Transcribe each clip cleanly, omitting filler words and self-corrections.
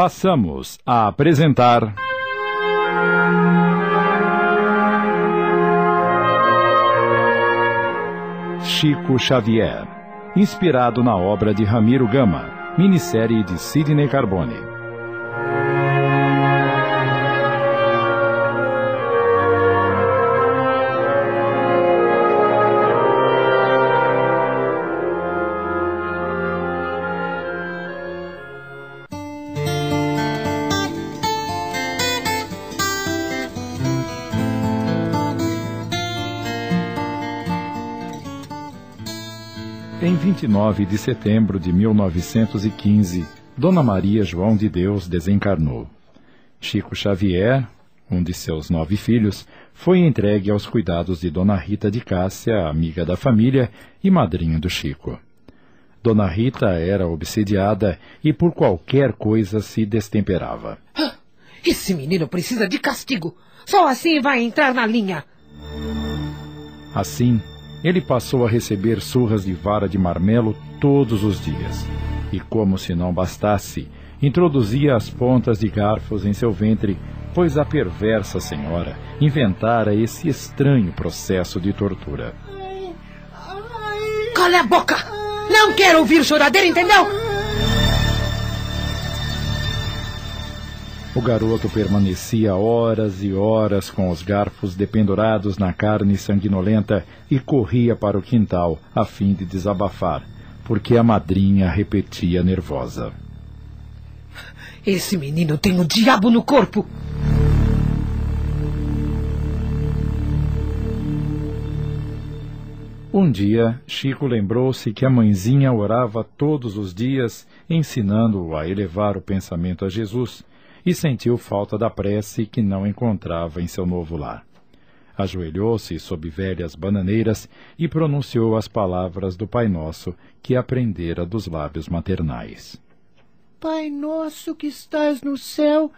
Passamos a apresentar Chico Xavier, inspirado na obra de Ramiro Gama, minissérie de Sidney Carbone. Em 29 de setembro de 1915, Dona Maria João de Deus desencarnou. Chico Xavier, um de seus 9 filhos, foi entregue aos cuidados de Dona Rita de Cássia, amiga da família e madrinha do Chico. Dona Rita era obsediada e por qualquer coisa se destemperava. Esse menino precisa de castigo. Só assim vai entrar na linha. Assim, ele passou a receber surras de vara de marmelo todos os dias. E como se não bastasse, introduzia as pontas de garfos em seu ventre, pois a perversa senhora inventara esse estranho processo de tortura. Cala a boca! Não quero ouvir choradeira, entendeu? O garoto permanecia horas e horas com os garfos dependurados na carne sanguinolenta e corria para o quintal a fim de desabafar, porque a madrinha repetia nervosa. Esse menino tem o diabo no corpo. Um dia, Chico lembrou-se que a mãezinha orava todos os dias, ensinando-o a elevar o pensamento a Jesus, e sentiu falta da prece que não encontrava em seu novo lar. Ajoelhou-se sob velhas bananeiras e pronunciou as palavras do Pai Nosso que aprendera dos lábios maternais. Pai nosso que estás no céu,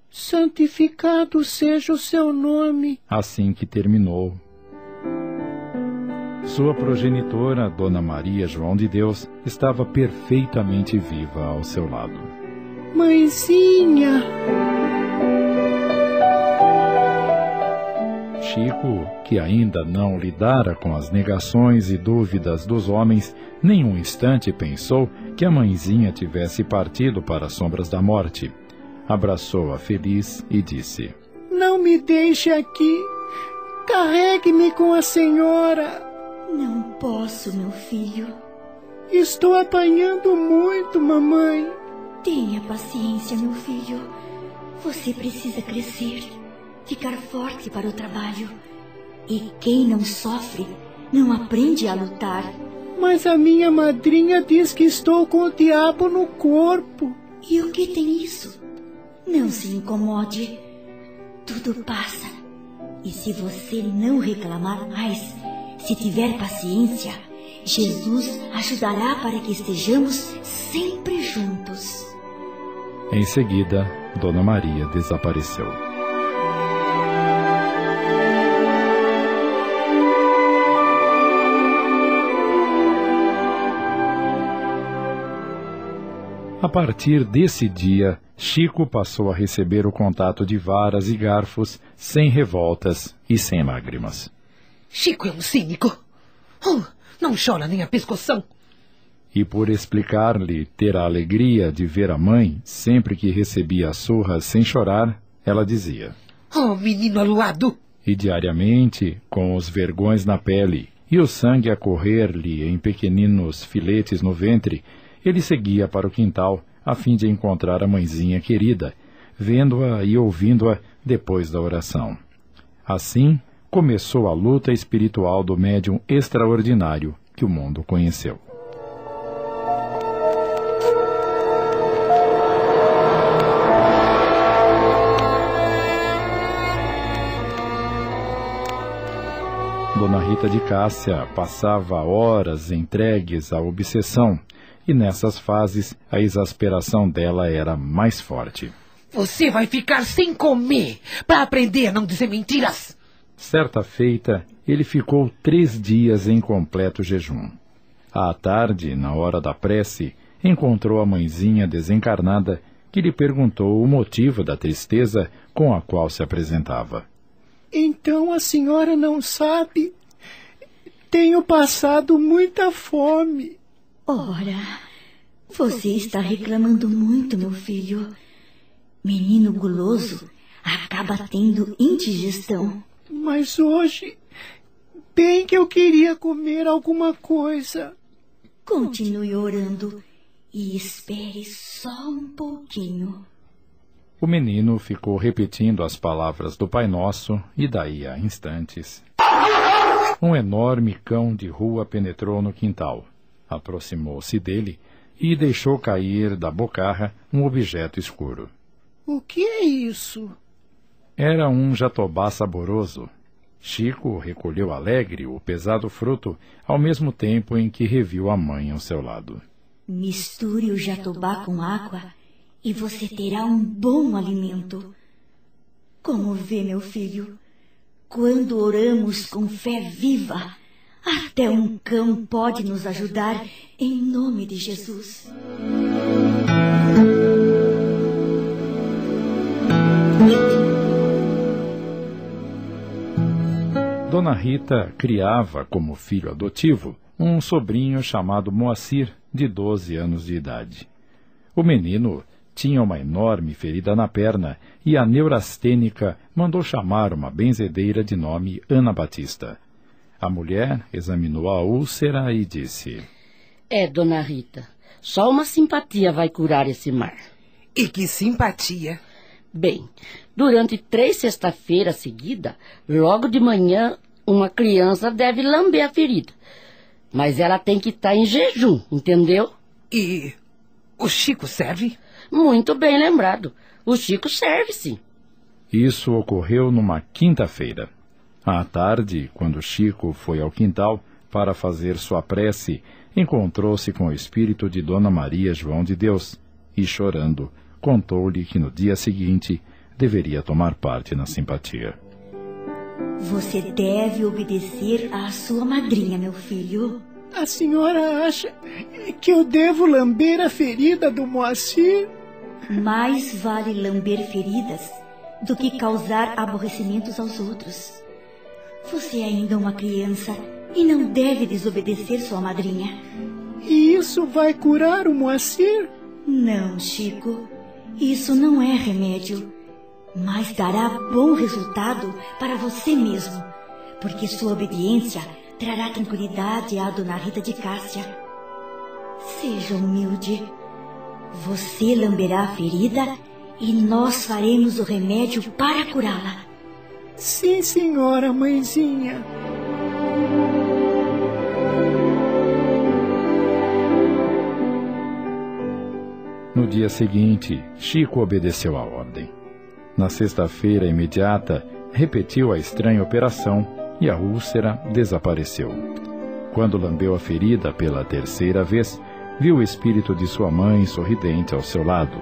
santificado seja o seu nome. Assim que terminou, sua progenitora, Dona Maria João de Deus, estava perfeitamente viva ao seu lado. Mãezinha! Chico, que ainda não lidara com as negações e dúvidas dos homens, nem um instante pensou que a mãezinha tivesse partido para as sombras da morte. Abraçou-a feliz e disse: Não me deixe aqui. Carregue-me com a senhora. Não posso, meu filho. Estou apanhando muito, mamãe. Tenha paciência, meu filho. Você precisa crescer, ficar forte para o trabalho. E quem não sofre, não aprende a lutar. Mas a minha madrinha diz que estou com o diabo no corpo. E o que tem isso? Não se incomode. Tudo passa. E se você não reclamar mais, se tiver paciência, Jesus ajudará para que estejamos sempre juntos. Em seguida, Dona Maria desapareceu. A partir desse dia, Chico passou a receber o contato de varas e garfos, sem revoltas e sem lágrimas. Chico é um cínico. Não chora nem a pescoção. E por explicar-lhe ter a alegria de ver a mãe, sempre que recebia as surras sem chorar, ela dizia: menino aluado! E diariamente, com os vergões na pele e o sangue a correr-lhe em pequeninos filetes no ventre, ele seguia para o quintal, a fim de encontrar a mãezinha querida, vendo-a e ouvindo-a depois da oração. Assim, começou a luta espiritual do médium extraordinário que o mundo conheceu. Dona Rita de Cássia passava horas entregues à obsessão, e nessas fases a exasperação dela era mais forte. Você vai ficar sem comer para aprender a não dizer mentiras. Certa feita, ele ficou 3 dias em completo jejum. À tarde, na hora da prece, encontrou a mãezinha desencarnada que lhe perguntou o motivo da tristeza com a qual se apresentava. Então a senhora não sabe? Tenho passado muita fome. Ora, você está reclamando muito, meu filho. Menino guloso acaba tendo indigestão. Mas hoje, bem que eu queria comer alguma coisa. Continue orando e espere só um pouquinho. O menino ficou repetindo as palavras do Pai Nosso e daí a instantes um enorme cão de rua penetrou no quintal, aproximou-se dele e deixou cair da bocarra um objeto escuro. O que é isso? Era um jatobá saboroso. Chico recolheu alegre o pesado fruto, ao mesmo tempo em que reviu a mãe ao seu lado. Misture o jatobá com água e você terá um bom alimento. Como vê, meu filho, quando oramos com fé viva, até um cão pode nos ajudar em nome de Jesus. Dona Rita criava como filho adotivo um sobrinho chamado Moacir, de 12 anos de idade. O menino tinha uma enorme ferida na perna e a neurastênica mandou chamar uma benzedeira de nome Ana Batista. A mulher examinou a úlcera e disse: Dona Rita, só uma simpatia vai curar esse mar. E que simpatia! Bem, durante 3 sexta-feiras seguidas, logo de manhã, uma criança deve lamber a ferida. Mas ela tem que estar em jejum, entendeu? E o Chico serve? Muito bem lembrado. O Chico serve, sim. Isso ocorreu numa quinta-feira. À tarde, quando Chico foi ao quintal para fazer sua prece, encontrou-se com o espírito de Dona Maria João de Deus e, chorando, contou-lhe que no dia seguinte deveria tomar parte na simpatia. Você deve obedecer à sua madrinha, meu filho. A senhora acha que eu devo lamber a ferida do Moacir? Mais vale lamber feridas do que causar aborrecimentos aos outros. Você ainda é uma criança e não deve desobedecer sua madrinha. E isso vai curar o Moacir? Não, Chico. Isso não é remédio, mas dará bom resultado para você mesmo, porque sua obediência trará tranquilidade à Dona Rita de Cássia. Seja humilde. Você lamberá a ferida e nós faremos o remédio para curá-la. Sim, senhora, mãezinha. No dia seguinte, Chico obedeceu à ordem. Na sexta-feira imediata, repetiu a estranha operação e a úlcera desapareceu. Quando lambeu a ferida pela 3ª vez, viu o espírito de sua mãe sorridente ao seu lado.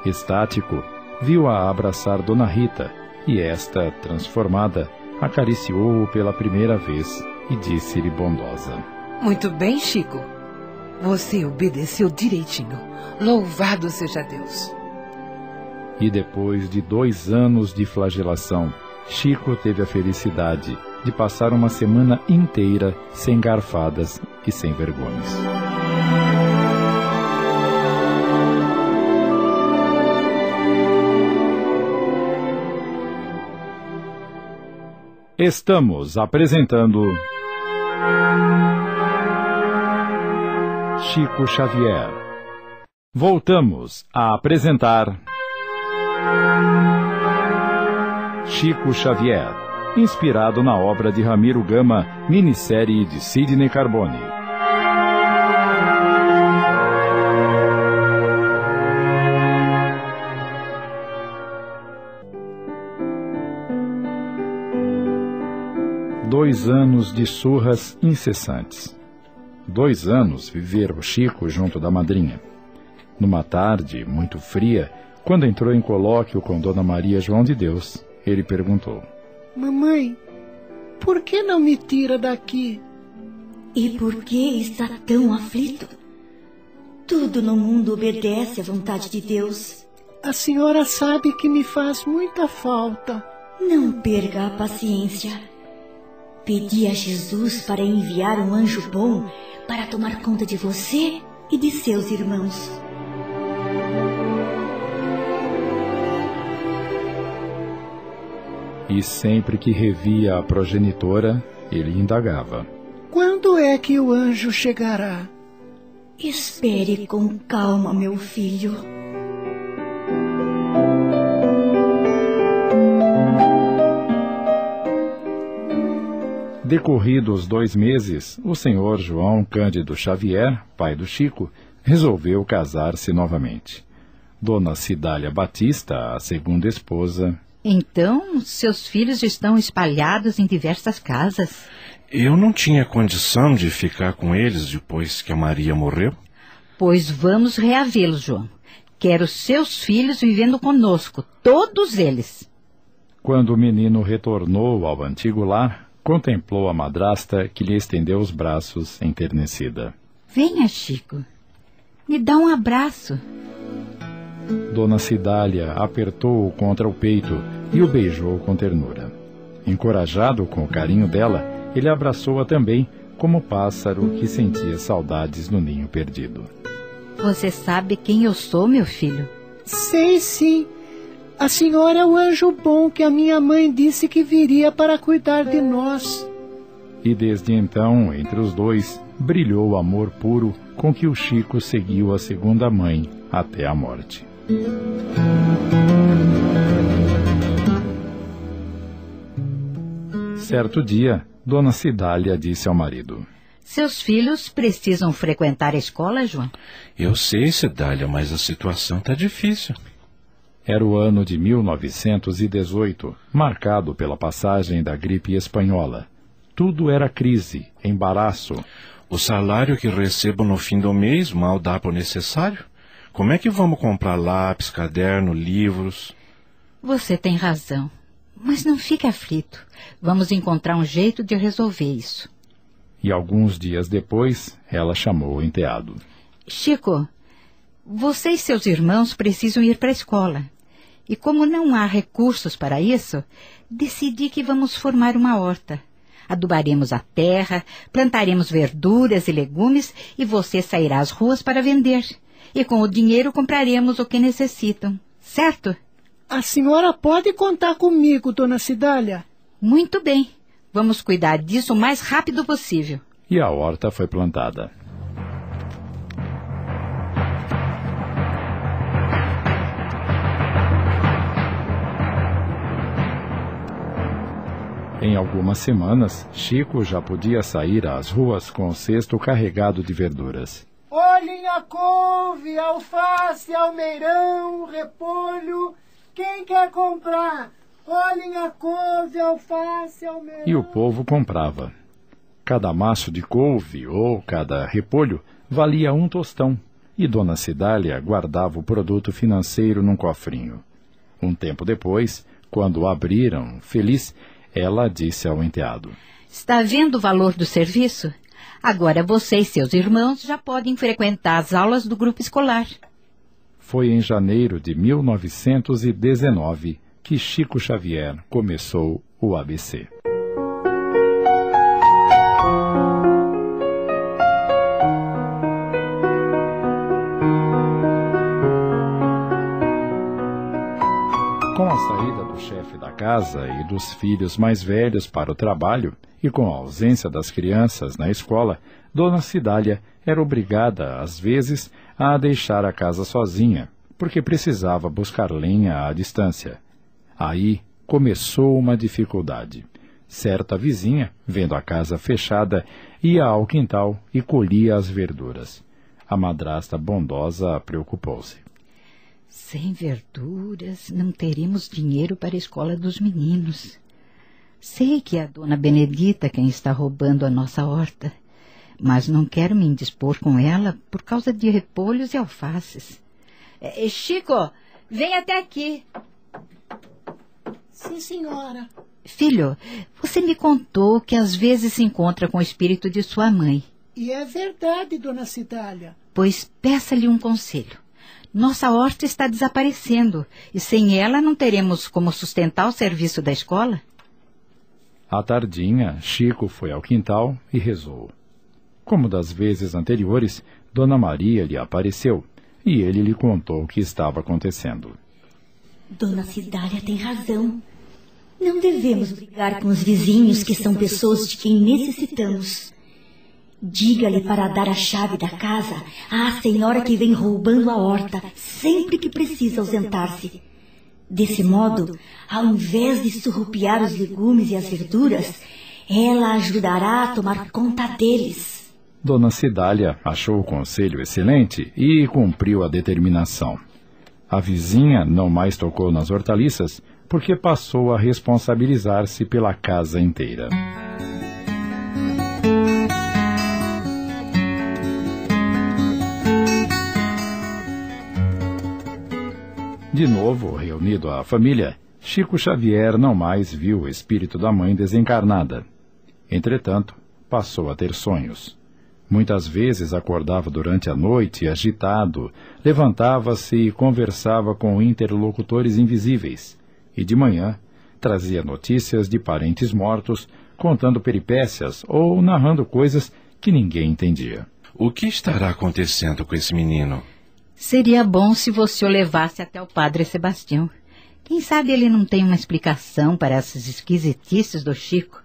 Estático, viu-a abraçar Dona Rita e esta, transformada, acariciou-o pela primeira vez e disse-lhe bondosa: Muito bem, Chico. Você obedeceu direitinho. Louvado seja Deus. E depois de 2 anos de flagelação, Chico teve a felicidade de passar uma semana inteira sem garfadas e sem vergonhas. Estamos apresentando Chico Xavier. Voltamos a apresentar Chico Xavier, inspirado na obra de Ramiro Gama, minissérie de Sidney Carbone. Dois anos de surras incessantes. 2 anos viveram Chico junto da madrinha. Numa tarde muito fria, quando entrou em colóquio com Dona Maria João de Deus, ele perguntou: Mamãe, por que não me tira daqui? E por que está tão aflito? Tudo no mundo obedece à vontade de Deus. A senhora sabe que me faz muita falta. Não perca a paciência. Pedi a Jesus para enviar um anjo bom para tomar conta de você e de seus irmãos. E sempre que revia a progenitora, ele indagava: Quando é que o anjo chegará? Espere com calma, meu filho. Decorridos 2 meses, o senhor João Cândido Xavier, pai do Chico, resolveu casar-se novamente. Dona Cidália Batista, a segunda esposa... Então, seus filhos estão espalhados em diversas casas. Eu não tinha condição de ficar com eles depois que a Maria morreu. Pois vamos reavê-los, João. Quero seus filhos vivendo conosco, todos eles. Quando o menino retornou ao antigo lar, contemplou a madrasta que lhe estendeu os braços enternecida. Venha, Chico. Me dá um abraço. Dona Cidália apertou-o contra o peito e o beijou com ternura. Encorajado com o carinho dela, ele abraçou-a também, como pássaro que sentia saudades no ninho perdido. Você sabe quem eu sou, meu filho? Sei sim. A senhora é o anjo bom que a minha mãe disse que viria para cuidar de nós. E desde então, entre os dois, brilhou o amor puro com que o Chico seguiu a segunda mãe até a morte. Certo dia, Dona Cidália disse ao marido: Seus filhos precisam frequentar a escola, João? Eu sei, Cidália, mas a situação está difícil. Era o ano de 1918, marcado pela passagem da gripe espanhola. Tudo era crise, embaraço. O salário que recebo no fim do mês mal dá para o necessário. Como é que vamos comprar lápis, caderno, livros? Você tem razão. Mas não fique aflito. Vamos encontrar um jeito de resolver isso. E alguns dias depois, ela chamou o enteado. Chico, você e seus irmãos precisam ir para a escola. E como não há recursos para isso, decidi que vamos formar uma horta. Adubaremos a terra, plantaremos verduras e legumes e você sairá às ruas para vender. E com o dinheiro compraremos o que necessitam, certo? A senhora pode contar comigo, Dona Cidália. Muito bem. Vamos cuidar disso o mais rápido possível. E a horta foi plantada. Em algumas semanas, Chico já podia sair às ruas com o cesto carregado de verduras. Olhem a couve, alface, almeirão, repolho. Quem quer comprar? Olhem a couve, alface, almeirão. E o povo comprava. Cada maço de couve ou cada repolho valia 1 tostão, e Dona Cidália guardava o produto financeiro num cofrinho. Um tempo depois, quando o abriram, feliz, ela disse ao enteado: Está vendo o valor do serviço? Agora você e seus irmãos já podem frequentar as aulas do grupo escolar. Foi em janeiro de 1919 que Chico Xavier começou o ABC. Com a saída do chefe da casa e dos filhos mais velhos para o trabalho, e com a ausência das crianças na escola, Dona Cidália era obrigada, às vezes, a deixar a casa sozinha, porque precisava buscar lenha à distância. Aí começou uma dificuldade. Certa vizinha, vendo a casa fechada, ia ao quintal e colhia as verduras. A madrasta bondosa preocupou-se. Sem verduras, não teremos dinheiro para a escola dos meninos. Sei que é a dona Benedita quem está roubando a nossa horta, mas não quero me indispor com ela por causa de repolhos e alfaces. Chico, vem até aqui. Sim, senhora. Filho, você me contou que às vezes se encontra com o espírito de sua mãe. E é verdade, Dona Cidália. Pois peça-lhe um conselho. Nossa horta está desaparecendo e sem ela não teremos como sustentar o serviço da escola. À tardinha, Chico foi ao quintal e rezou. Como das vezes anteriores, Dona Maria lhe apareceu e ele lhe contou o que estava acontecendo. Dona Cidália tem razão. Não devemos brigar com os vizinhos, que são pessoas de quem necessitamos. Diga-lhe para dar a chave da casa à senhora que vem roubando a horta sempre que precisa ausentar-se. Desse modo, ao invés de surrupiar os legumes e as verduras, ela ajudará a tomar conta deles. Dona Cidália achou o conselho excelente e cumpriu a determinação. A vizinha não mais tocou nas hortaliças, porque passou a responsabilizar-se pela casa inteira. De novo, reunido à família, Chico Xavier não mais viu o espírito da mãe desencarnada. Entretanto, passou a ter sonhos. Muitas vezes acordava durante a noite, agitado, levantava-se e conversava com interlocutores invisíveis. E de manhã, trazia notícias de parentes mortos, contando peripécias ou narrando coisas que ninguém entendia. O que estará acontecendo com esse menino? Seria bom se você o levasse até o padre Sebastião. Quem sabe ele não tem uma explicação para essas esquisitices do Chico.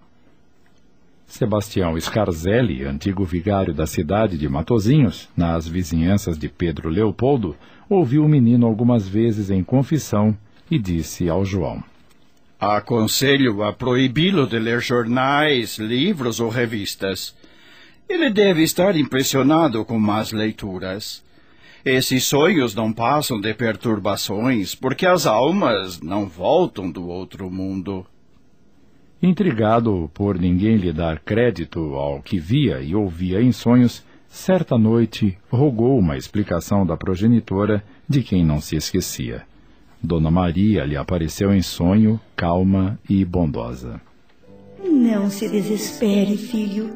Sebastião Scarzelli, antigo vigário da cidade de Matozinhos, nas vizinhanças de Pedro Leopoldo, ouviu o menino algumas vezes em confissão e disse ao João: aconselho a proibi-lo de ler jornais, livros ou revistas. Ele deve estar impressionado com más leituras. Esses sonhos não passam de perturbações, porque as almas não voltam do outro mundo. Intrigado por ninguém lhe dar crédito ao que via e ouvia em sonhos, certa noite rogou uma explicação da progenitora, de quem não se esquecia. Dona Maria lhe apareceu em sonho, calma e bondosa. Não se desespere, filho.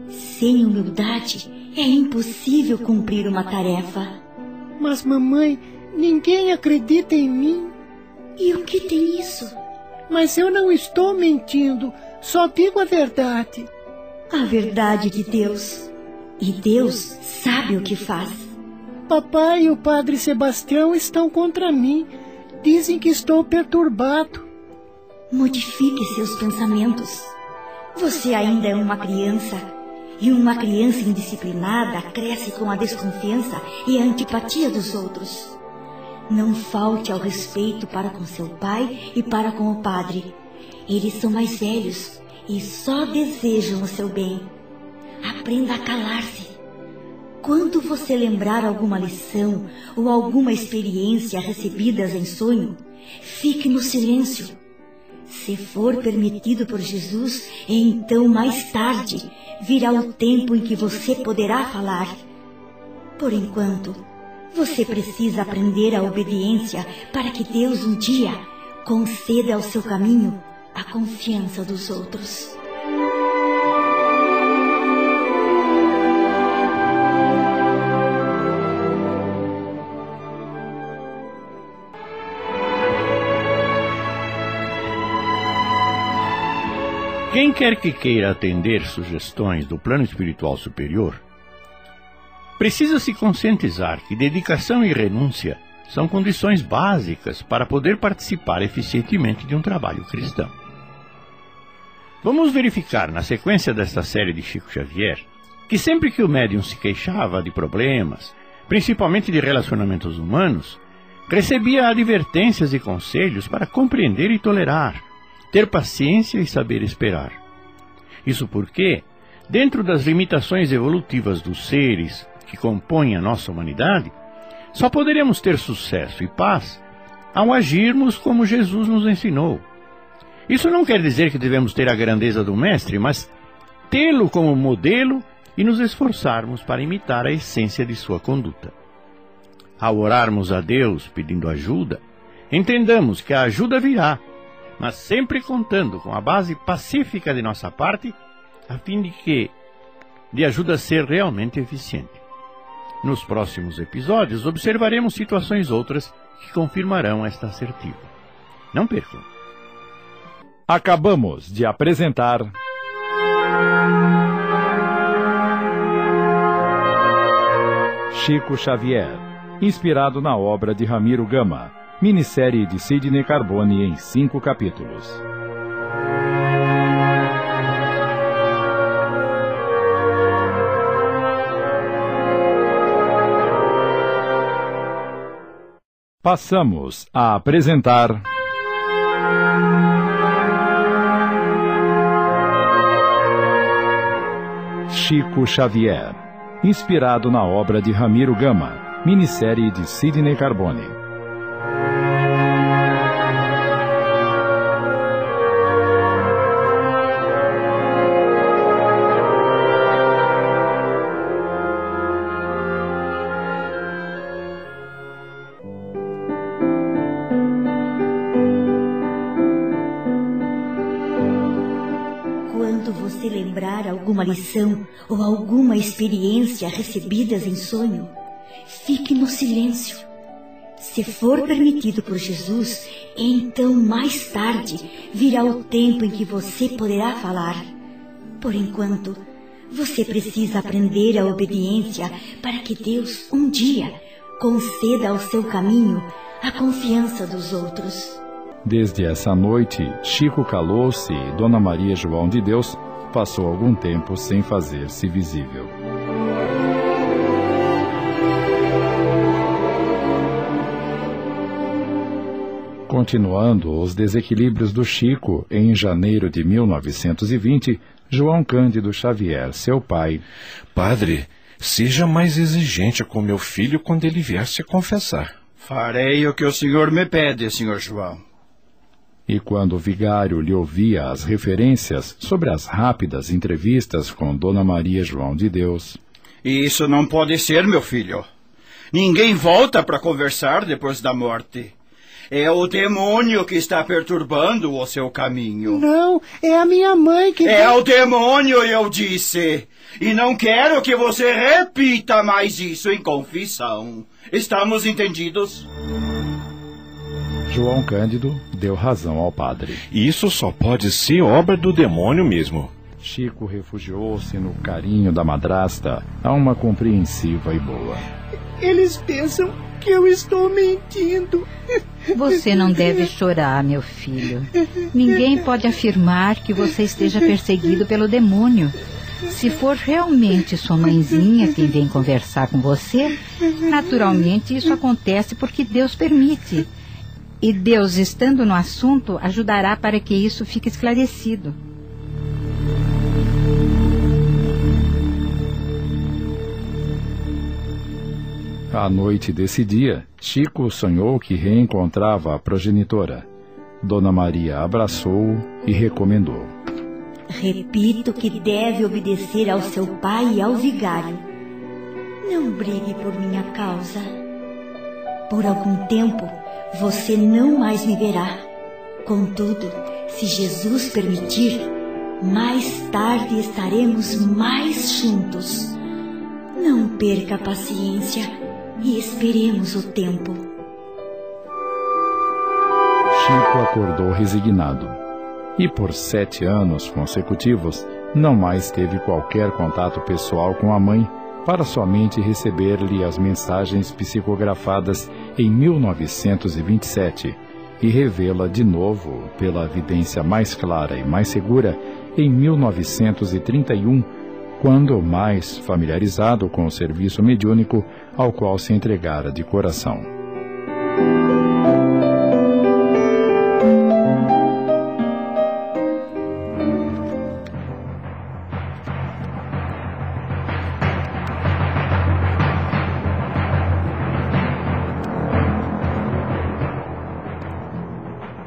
Sem humildade, é impossível cumprir uma tarefa. Mas, mamãe, ninguém acredita em mim. E o que tem isso? Mas eu não estou mentindo, só digo a verdade. A verdade de Deus. E Deus sabe o que faz. Papai e o padre Sebastião estão contra mim. Dizem que estou perturbado. Modifique seus pensamentos. Você ainda é uma criança. E uma criança indisciplinada cresce com a desconfiança e a antipatia dos outros. Não falte ao respeito para com seu pai e para com o padre. Eles são mais velhos e só desejam o seu bem. Aprenda a calar-se. Quando você lembrar alguma lição ou alguma experiência recebidas em sonho, fique no silêncio. Se for permitido por Jesus, então mais tarde virá o tempo em que você poderá falar. Por enquanto, você precisa aprender a obediência para que Deus um dia conceda ao seu caminho a confiança dos outros. Quem quer que queira atender sugestões do plano espiritual superior, precisa se conscientizar que dedicação e renúncia são condições básicas para poder participar eficientemente de um trabalho cristão. Vamos verificar, na sequência desta série de Chico Xavier, que sempre que o médium se queixava de problemas, principalmente de relacionamentos humanos, recebia advertências e conselhos para compreender e tolerar, ter paciência e saber esperar. Isso porque, dentro das limitações evolutivas dos seres que compõem a nossa humanidade, só poderemos ter sucesso e paz ao agirmos como Jesus nos ensinou. Isso não quer dizer que devemos ter a grandeza do Mestre, mas tê-lo como modelo e nos esforçarmos para imitar a essência de sua conduta. Ao orarmos a Deus pedindo ajuda, entendamos que a ajuda virá, mas sempre contando com a base pacífica de nossa parte, a fim de ajuda ser realmente eficiente. Nos próximos episódios, observaremos situações outras que confirmarão esta assertiva. Não percam! Acabamos de apresentar Chico Xavier, inspirado na obra de Ramiro Gama, minissérie de Sidney Carbone em 5 capítulos. Passamos a apresentar Chico Xavier, inspirado na obra de Ramiro Gama, minissérie de Sidney Carbone. Quando você lembrar alguma lição ou alguma experiência recebidas em sonho, fique no silêncio. Se for permitido por Jesus, então mais tarde virá o tempo em que você poderá falar. Por enquanto, você precisa aprender a obediência para que Deus, um dia, conceda ao seu caminho a confiança dos outros. Desde essa noite, Chico calou-se e Dona Maria João de Deus passou algum tempo sem fazer-se visível. Continuando os desequilíbrios do Chico, em janeiro de 1920, João Cândido Xavier, seu pai... Padre, seja mais exigente com meu filho quando ele vier se confessar. Farei o que o senhor me pede, senhor João. E quando o vigário lhe ouvia as referências sobre as rápidas entrevistas com Dona Maria João de Deus... Isso não pode ser, meu filho. Ninguém volta para conversar depois da morte. É o demônio que está perturbando o seu caminho. Não, é a minha mãe que... É o demônio, eu disse. E não quero que você repita mais isso em confissão. Estamos entendidos? João Cândido deu razão ao padre. Isso só pode ser obra do demônio mesmo. Chico refugiou-se no carinho da madrasta, alma compreensiva e boa. Eles pensam que eu estou mentindo. Você não deve chorar, meu filho. Ninguém pode afirmar que você esteja perseguido pelo demônio. Se for realmente sua mãezinha quem vem conversar com você, naturalmente isso acontece porque Deus permite. E Deus, estando no assunto, ajudará para que isso fique esclarecido. À noite desse dia, Chico sonhou que reencontrava a progenitora. Dona Maria abraçou-o e recomendou. Repito que deve obedecer ao seu pai e ao vigário. Não brigue por minha causa. Por algum tempo, você não mais me verá. Contudo, se Jesus permitir, mais tarde estaremos mais juntos. Não perca a paciência e esperemos o tempo. Chico acordou resignado. E por 7 anos consecutivos, não mais teve qualquer contato pessoal com a mãe, para somente receber-lhe as mensagens psicografadas em 1927 e revê-la de novo, pela evidência mais clara e mais segura, em 1931, quando mais familiarizado com o serviço mediúnico ao qual se entregara de coração.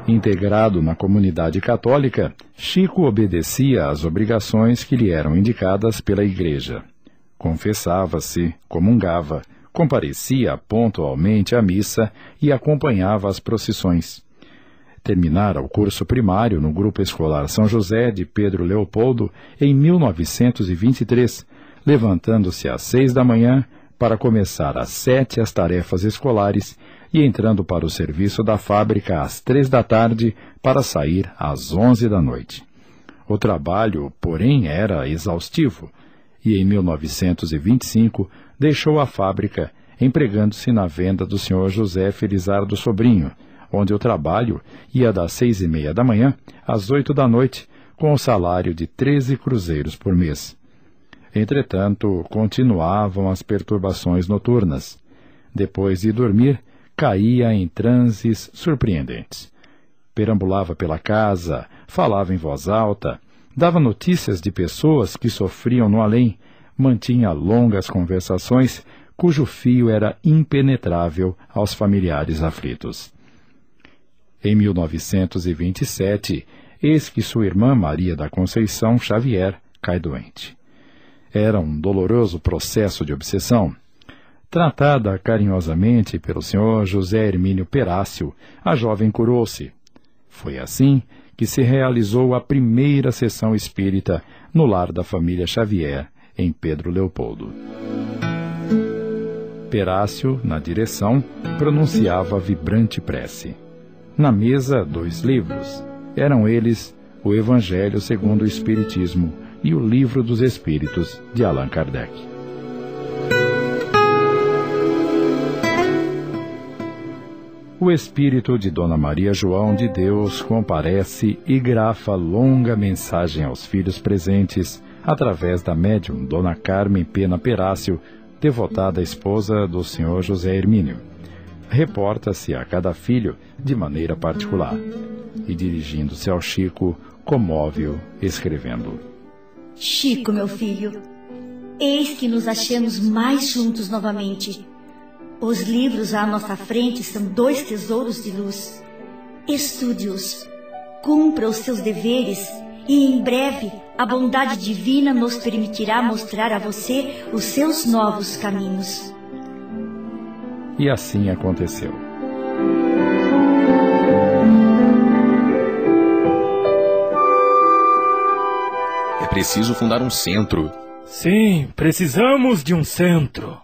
Integrado na comunidade católica, Chico obedecia às obrigações que lhe eram indicadas pela Igreja. Confessava-se, comungava, comparecia pontualmente à missa e acompanhava as procissões. Terminara o curso primário no Grupo Escolar São José de Pedro Leopoldo em 1923, levantando-se às 6 da manhã para começar às 7 as tarefas escolares e entrando para o serviço da fábrica às 3 da tarde para sair às 11 da noite. O trabalho, porém, era exaustivo e em 1925 deixou a fábrica, empregando-se na venda do Sr. José Felizardo Sobrinho, onde o trabalho ia das 6:30 da manhã às 8 da noite, com o salário de 13 cruzeiros por mês. Entretanto, continuavam as perturbações noturnas. Depois de dormir, caía em transes surpreendentes. Perambulava pela casa, falava em voz alta, dava notícias de pessoas que sofriam no além, mantinha longas conversações cujo fio era impenetrável aos familiares aflitos. Em 1927, eis que sua irmã Maria da Conceição Xavier cai doente. Era um doloroso processo de obsessão. Tratada carinhosamente pelo Sr. José Hermínio Perácio, a jovem curou-se. Foi assim que se realizou a primeira sessão espírita no lar da família Xavier, em Pedro Leopoldo. Perácio, na direção, pronunciava a vibrante prece. Na mesa, 2 livros. Eram eles o Evangelho segundo o Espiritismo e o Livro dos Espíritos, de Allan Kardec. O espírito de Dona Maria João de Deus comparece e grafa longa mensagem aos filhos presentes, através da médium Dona Carmen Pena Perácio, devotada esposa do Sr. José Hermínio. Reporta-se a cada filho de maneira particular e, dirigindo-se ao Chico, comove-o, escrevendo: Chico, meu filho, eis que nos achamos mais juntos novamente. Os livros à nossa frente são 2 tesouros de luz. Estude-os, cumpra os seus deveres e em breve a bondade divina nos permitirá mostrar a você os seus novos caminhos. E assim aconteceu. É preciso fundar um centro. Sim, precisamos de um centro.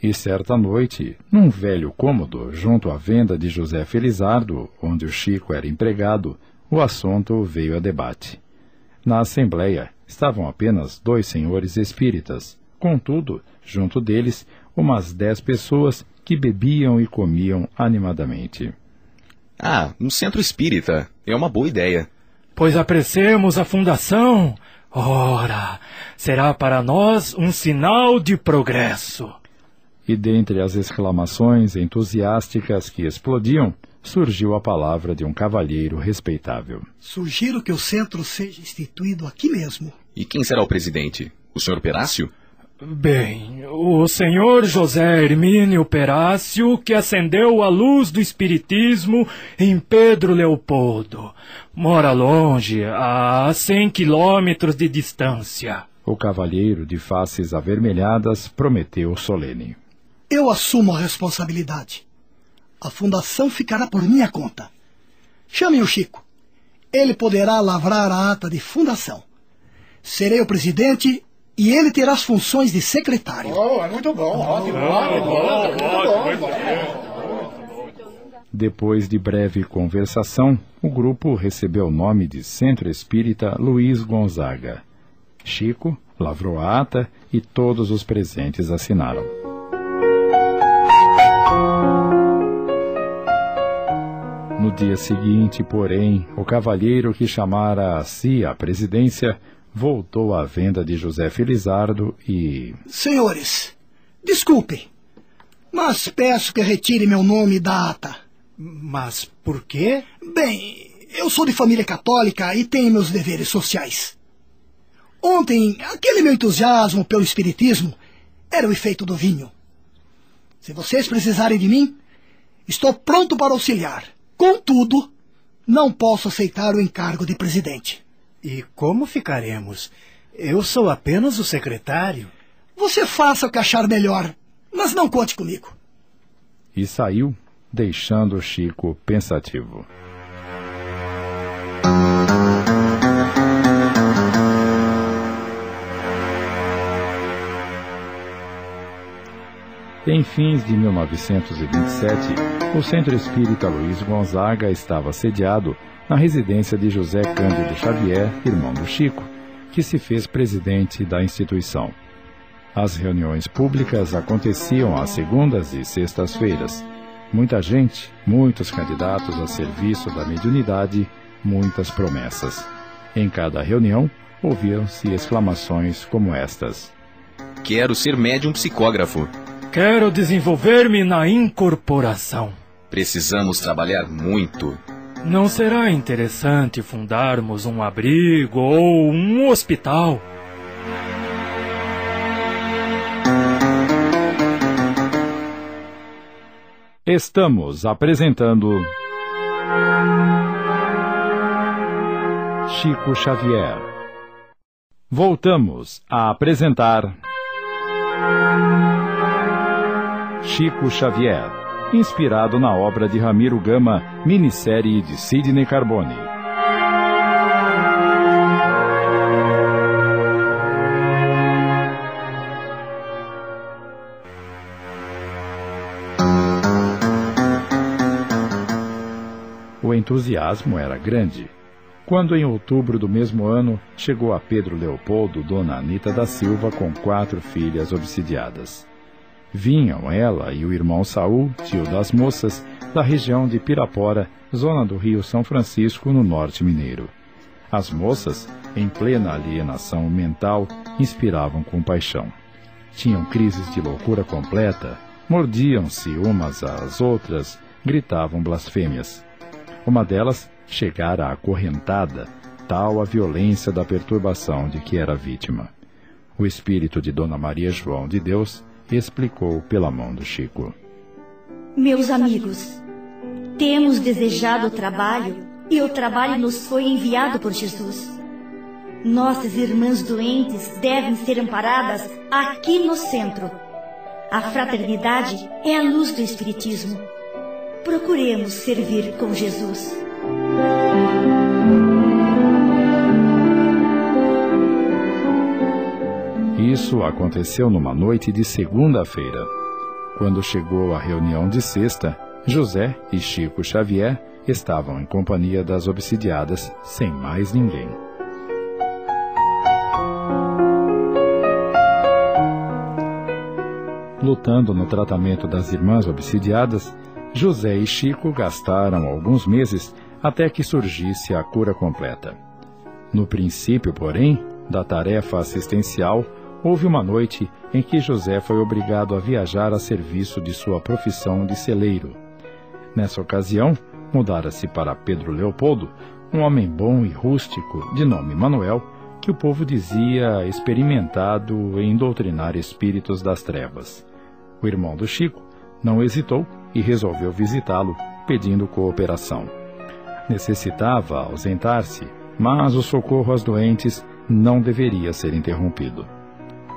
E certa noite, num velho cômodo, junto à venda de José Felizardo, onde o Chico era empregado, o assunto veio a debate. Na assembleia estavam apenas 2 senhores espíritas, contudo, junto deles, umas 10 pessoas que bebiam e comiam animadamente. Um centro espírita. É uma boa ideia. Pois apressemos a fundação. Ora, será para nós um sinal de progresso. E dentre as exclamações entusiásticas que explodiam, surgiu a palavra de um cavalheiro respeitável. Sugiro que o centro seja instituído aqui mesmo. E quem será o presidente? O Sr. Perácio? Bem, o senhor José Hermínio Perácio, que acendeu a luz do espiritismo em Pedro Leopoldo. Mora longe, a 100 quilômetros de distância. O cavalheiro, de faces avermelhadas, prometeu solene. Eu assumo a responsabilidade. A fundação ficará por minha conta. Chamem o Chico. Ele poderá lavrar a ata de fundação. Serei o presidente e ele terá as funções de secretário. É muito bom. Ótimo. Depois de breve conversação, o grupo recebeu o nome de Centro Espírita Luiz Gonzaga. Chico lavrou a ata e todos os presentes assinaram. No dia seguinte, porém, o cavalheiro que chamara a si a presidência voltou à venda de José Felizardo e... Senhores, desculpem, mas peço que retire meu nome da ata. Mas por quê? Bem, eu sou de família católica e tenho meus deveres sociais. Ontem, aquele meu entusiasmo pelo espiritismo era o efeito do vinho. Se vocês precisarem de mim, estou pronto para auxiliar. Contudo, não posso aceitar o encargo de presidente. E como ficaremos? Eu sou apenas o secretário. Você faça o que achar melhor, mas não conte comigo. E saiu, deixando o Chico pensativo. Em fins de 1927, o Centro Espírita Luiz Gonzaga estava sediado na residência de José Cândido Xavier, irmão do Chico, que se fez presidente da instituição. As reuniões públicas aconteciam às segundas e sextas-feiras. Muita gente, muitos candidatos a serviço da mediunidade, muitas promessas. Em cada reunião, ouviam-se exclamações como estas: Quero ser médium psicógrafo. Quero desenvolver-me na incorporação. Precisamos trabalhar muito. Não será interessante fundarmos um abrigo ou um hospital? Estamos apresentando Chico Xavier. Voltamos a apresentar Chico Xavier, inspirado na obra de Ramiro Gama, minissérie de Sidney Carbone. O entusiasmo era grande. Quando, em outubro do mesmo ano, chegou a Pedro Leopoldo Dona Anita da Silva com 4 filhas obsidiadas. Vinham ela e o irmão Saul, tio das moças, da região de Pirapora, zona do Rio São Francisco, no norte mineiro. As moças, em plena alienação mental, inspiravam compaixão. Tinham crises de loucura completa, mordiam-se umas às outras, gritavam blasfêmias. Uma delas chegara acorrentada, tal a violência da perturbação de que era vítima. O espírito de Dona Maria João de Deus explicou pela mão do Chico: Meus amigos, temos desejado o trabalho e o trabalho nos foi enviado por Jesus. Nossas irmãs doentes devem ser amparadas aqui no centro. A fraternidade é a luz do Espiritismo. Procuremos servir com Jesus. Isso aconteceu numa noite de segunda-feira. Quando chegou a reunião de sexta, José e Chico Xavier estavam em companhia das obsidiadas, sem mais ninguém. Lutando no tratamento das irmãs obsidiadas, José e Chico gastaram alguns meses até que surgisse a cura completa. No princípio, porém, da tarefa assistencial, houve uma noite em que José foi obrigado a viajar a serviço de sua profissão de celeiro. Nessa ocasião, mudara-se para Pedro Leopoldo, um homem bom e rústico, de nome Manuel, que o povo dizia experimentado em doutrinar espíritos das trevas. O irmão do Chico não hesitou e resolveu visitá-lo, pedindo cooperação. Necessitava ausentar-se, mas o socorro aos doentes não deveria ser interrompido.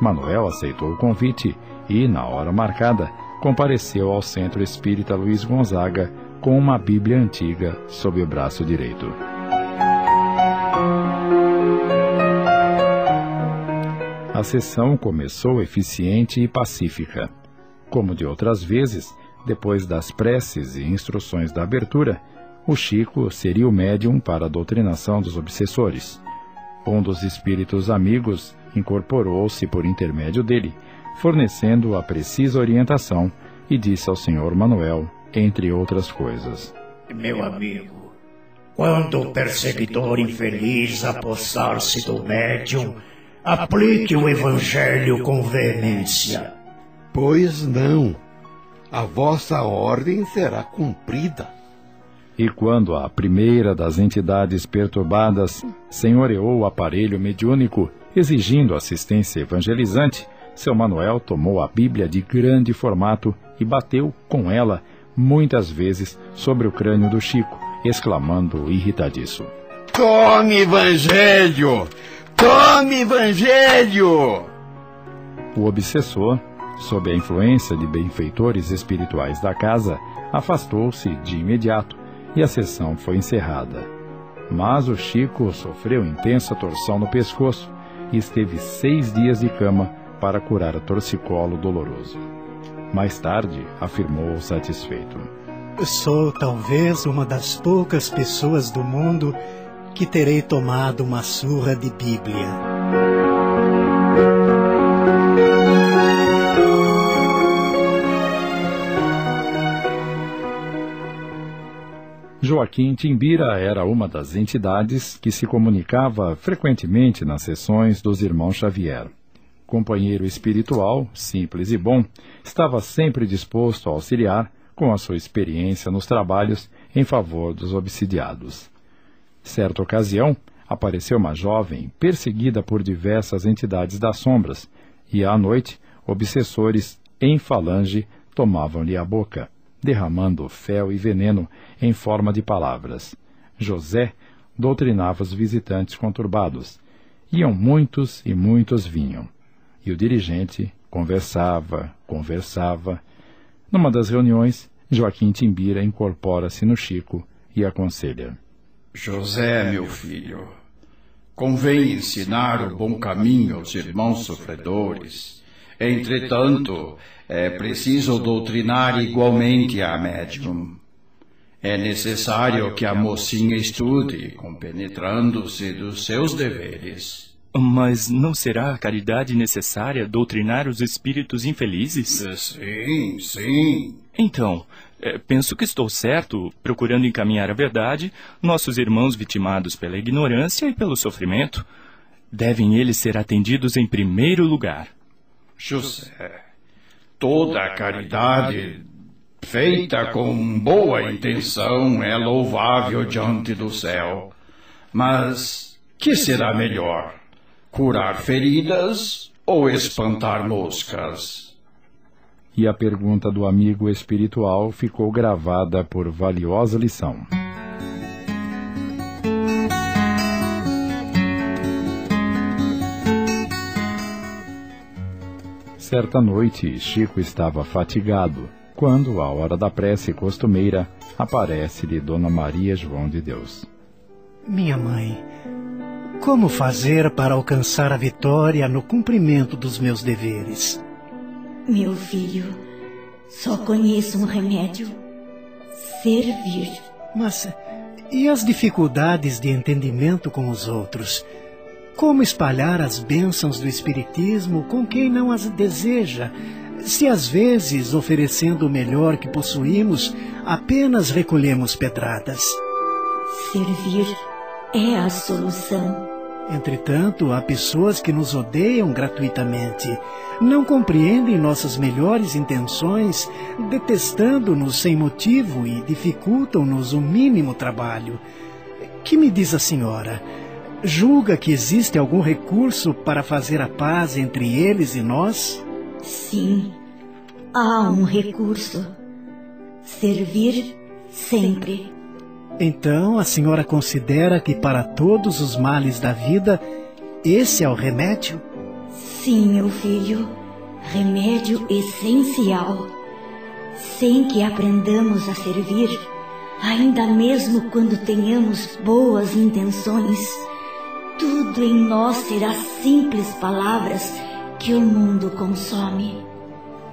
Manuel aceitou o convite e, na hora marcada, compareceu ao Centro Espírita Luiz Gonzaga com uma Bíblia antiga sob o braço direito. A sessão começou eficiente e pacífica. Como de outras vezes, depois das preces e instruções da abertura, o Chico seria o médium para a doutrinação dos obsessores. Um dos espíritos amigos incorporou-se por intermédio dele, fornecendo a precisa orientação, e disse ao senhor Manuel, entre outras coisas: Meu amigo, quando o perseguidor infeliz apossar-se do médium, aplique o evangelho com veemência. Pois não, a vossa ordem será cumprida. E quando a primeira das entidades perturbadas senhoreou o aparelho mediúnico, exigindo assistência evangelizante, seu Manuel tomou a Bíblia de grande formato e bateu com ela muitas vezes sobre o crânio do Chico, exclamando irritadiço: Tome evangelho! Tome evangelho! O obsessor, sob a influência de benfeitores espirituais da casa, afastou-se de imediato e a sessão foi encerrada. Mas o Chico sofreu intensa torção no pescoço e esteve 6 dias de cama para curar o torcicolo doloroso. Mais tarde, afirmou satisfeito: Sou talvez uma das poucas pessoas do mundo que terei tomado uma surra de Bíblia. Joaquim Timbira era uma das entidades que se comunicava frequentemente nas sessões dos irmãos Xavier. Companheiro espiritual, simples e bom, estava sempre disposto a auxiliar com a sua experiência nos trabalhos em favor dos obsidiados. Certa ocasião, apareceu uma jovem perseguida por diversas entidades das sombras, e à noite, obsessores em falange tomavam-lhe a boca, derramando fel e veneno em forma de palavras. José doutrinava os visitantes conturbados. Iam muitos e muitos vinham. E o dirigente conversava. Numa das reuniões, Joaquim Timbira incorpora-se no Chico e aconselha: José, meu filho, convém ensinar o bom caminho aos irmãos sofredores. Entretanto, é preciso doutrinar igualmente a médium. É necessário que a mocinha estude, compenetrando-se dos seus deveres. Mas não será a caridade necessária doutrinar os espíritos infelizes? Sim. Então, penso que estou certo, procurando encaminhar a verdade, nossos irmãos vitimados pela ignorância e pelo sofrimento. Devem eles ser atendidos em primeiro lugar. José, toda a caridade feita com boa intenção é louvável diante do céu. Mas que será melhor? Curar feridas ou espantar moscas? E a pergunta do amigo espiritual ficou gravada por valiosa lição. Certa noite, Chico estava fatigado, quando, à hora da prece costumeira, aparece-lhe Dona Maria João de Deus. Minha mãe, como fazer para alcançar a vitória no cumprimento dos meus deveres? Meu filho, só conheço um remédio: servir. Mas e as dificuldades de entendimento com os outros? Como espalhar as bênçãos do Espiritismo com quem não as deseja, se às vezes, oferecendo o melhor que possuímos, apenas recolhemos pedradas? Servir é a solução. Entretanto, há pessoas que nos odeiam gratuitamente, não compreendem nossas melhores intenções, detestando-nos sem motivo e dificultam-nos o mínimo trabalho. Que me diz a senhora? Julga que existe algum recurso para fazer a paz entre eles e nós? Sim, há um recurso: servir sempre. Então a senhora considera que para todos os males da vida, esse é o remédio? Sim, meu filho, remédio essencial. Sem que aprendamos a servir, ainda mesmo quando tenhamos boas intenções, tudo em nós será simples palavras que o mundo consome.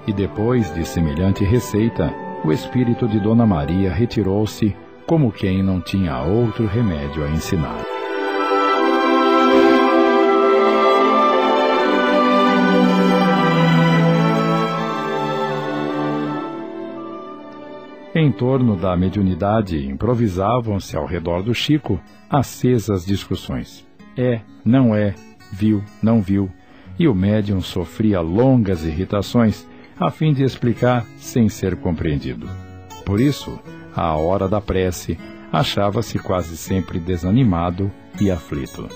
E depois de semelhante receita, o espírito de Dona Maria retirou-se como quem não tinha outro remédio a ensinar. Em torno da mediunidade improvisavam-se ao redor do Chico acesas discussões. É, não é, viu, não viu, e o médium sofria longas irritações a fim de explicar sem ser compreendido. Por isso, à hora da prece, achava-se quase sempre desanimado e aflito.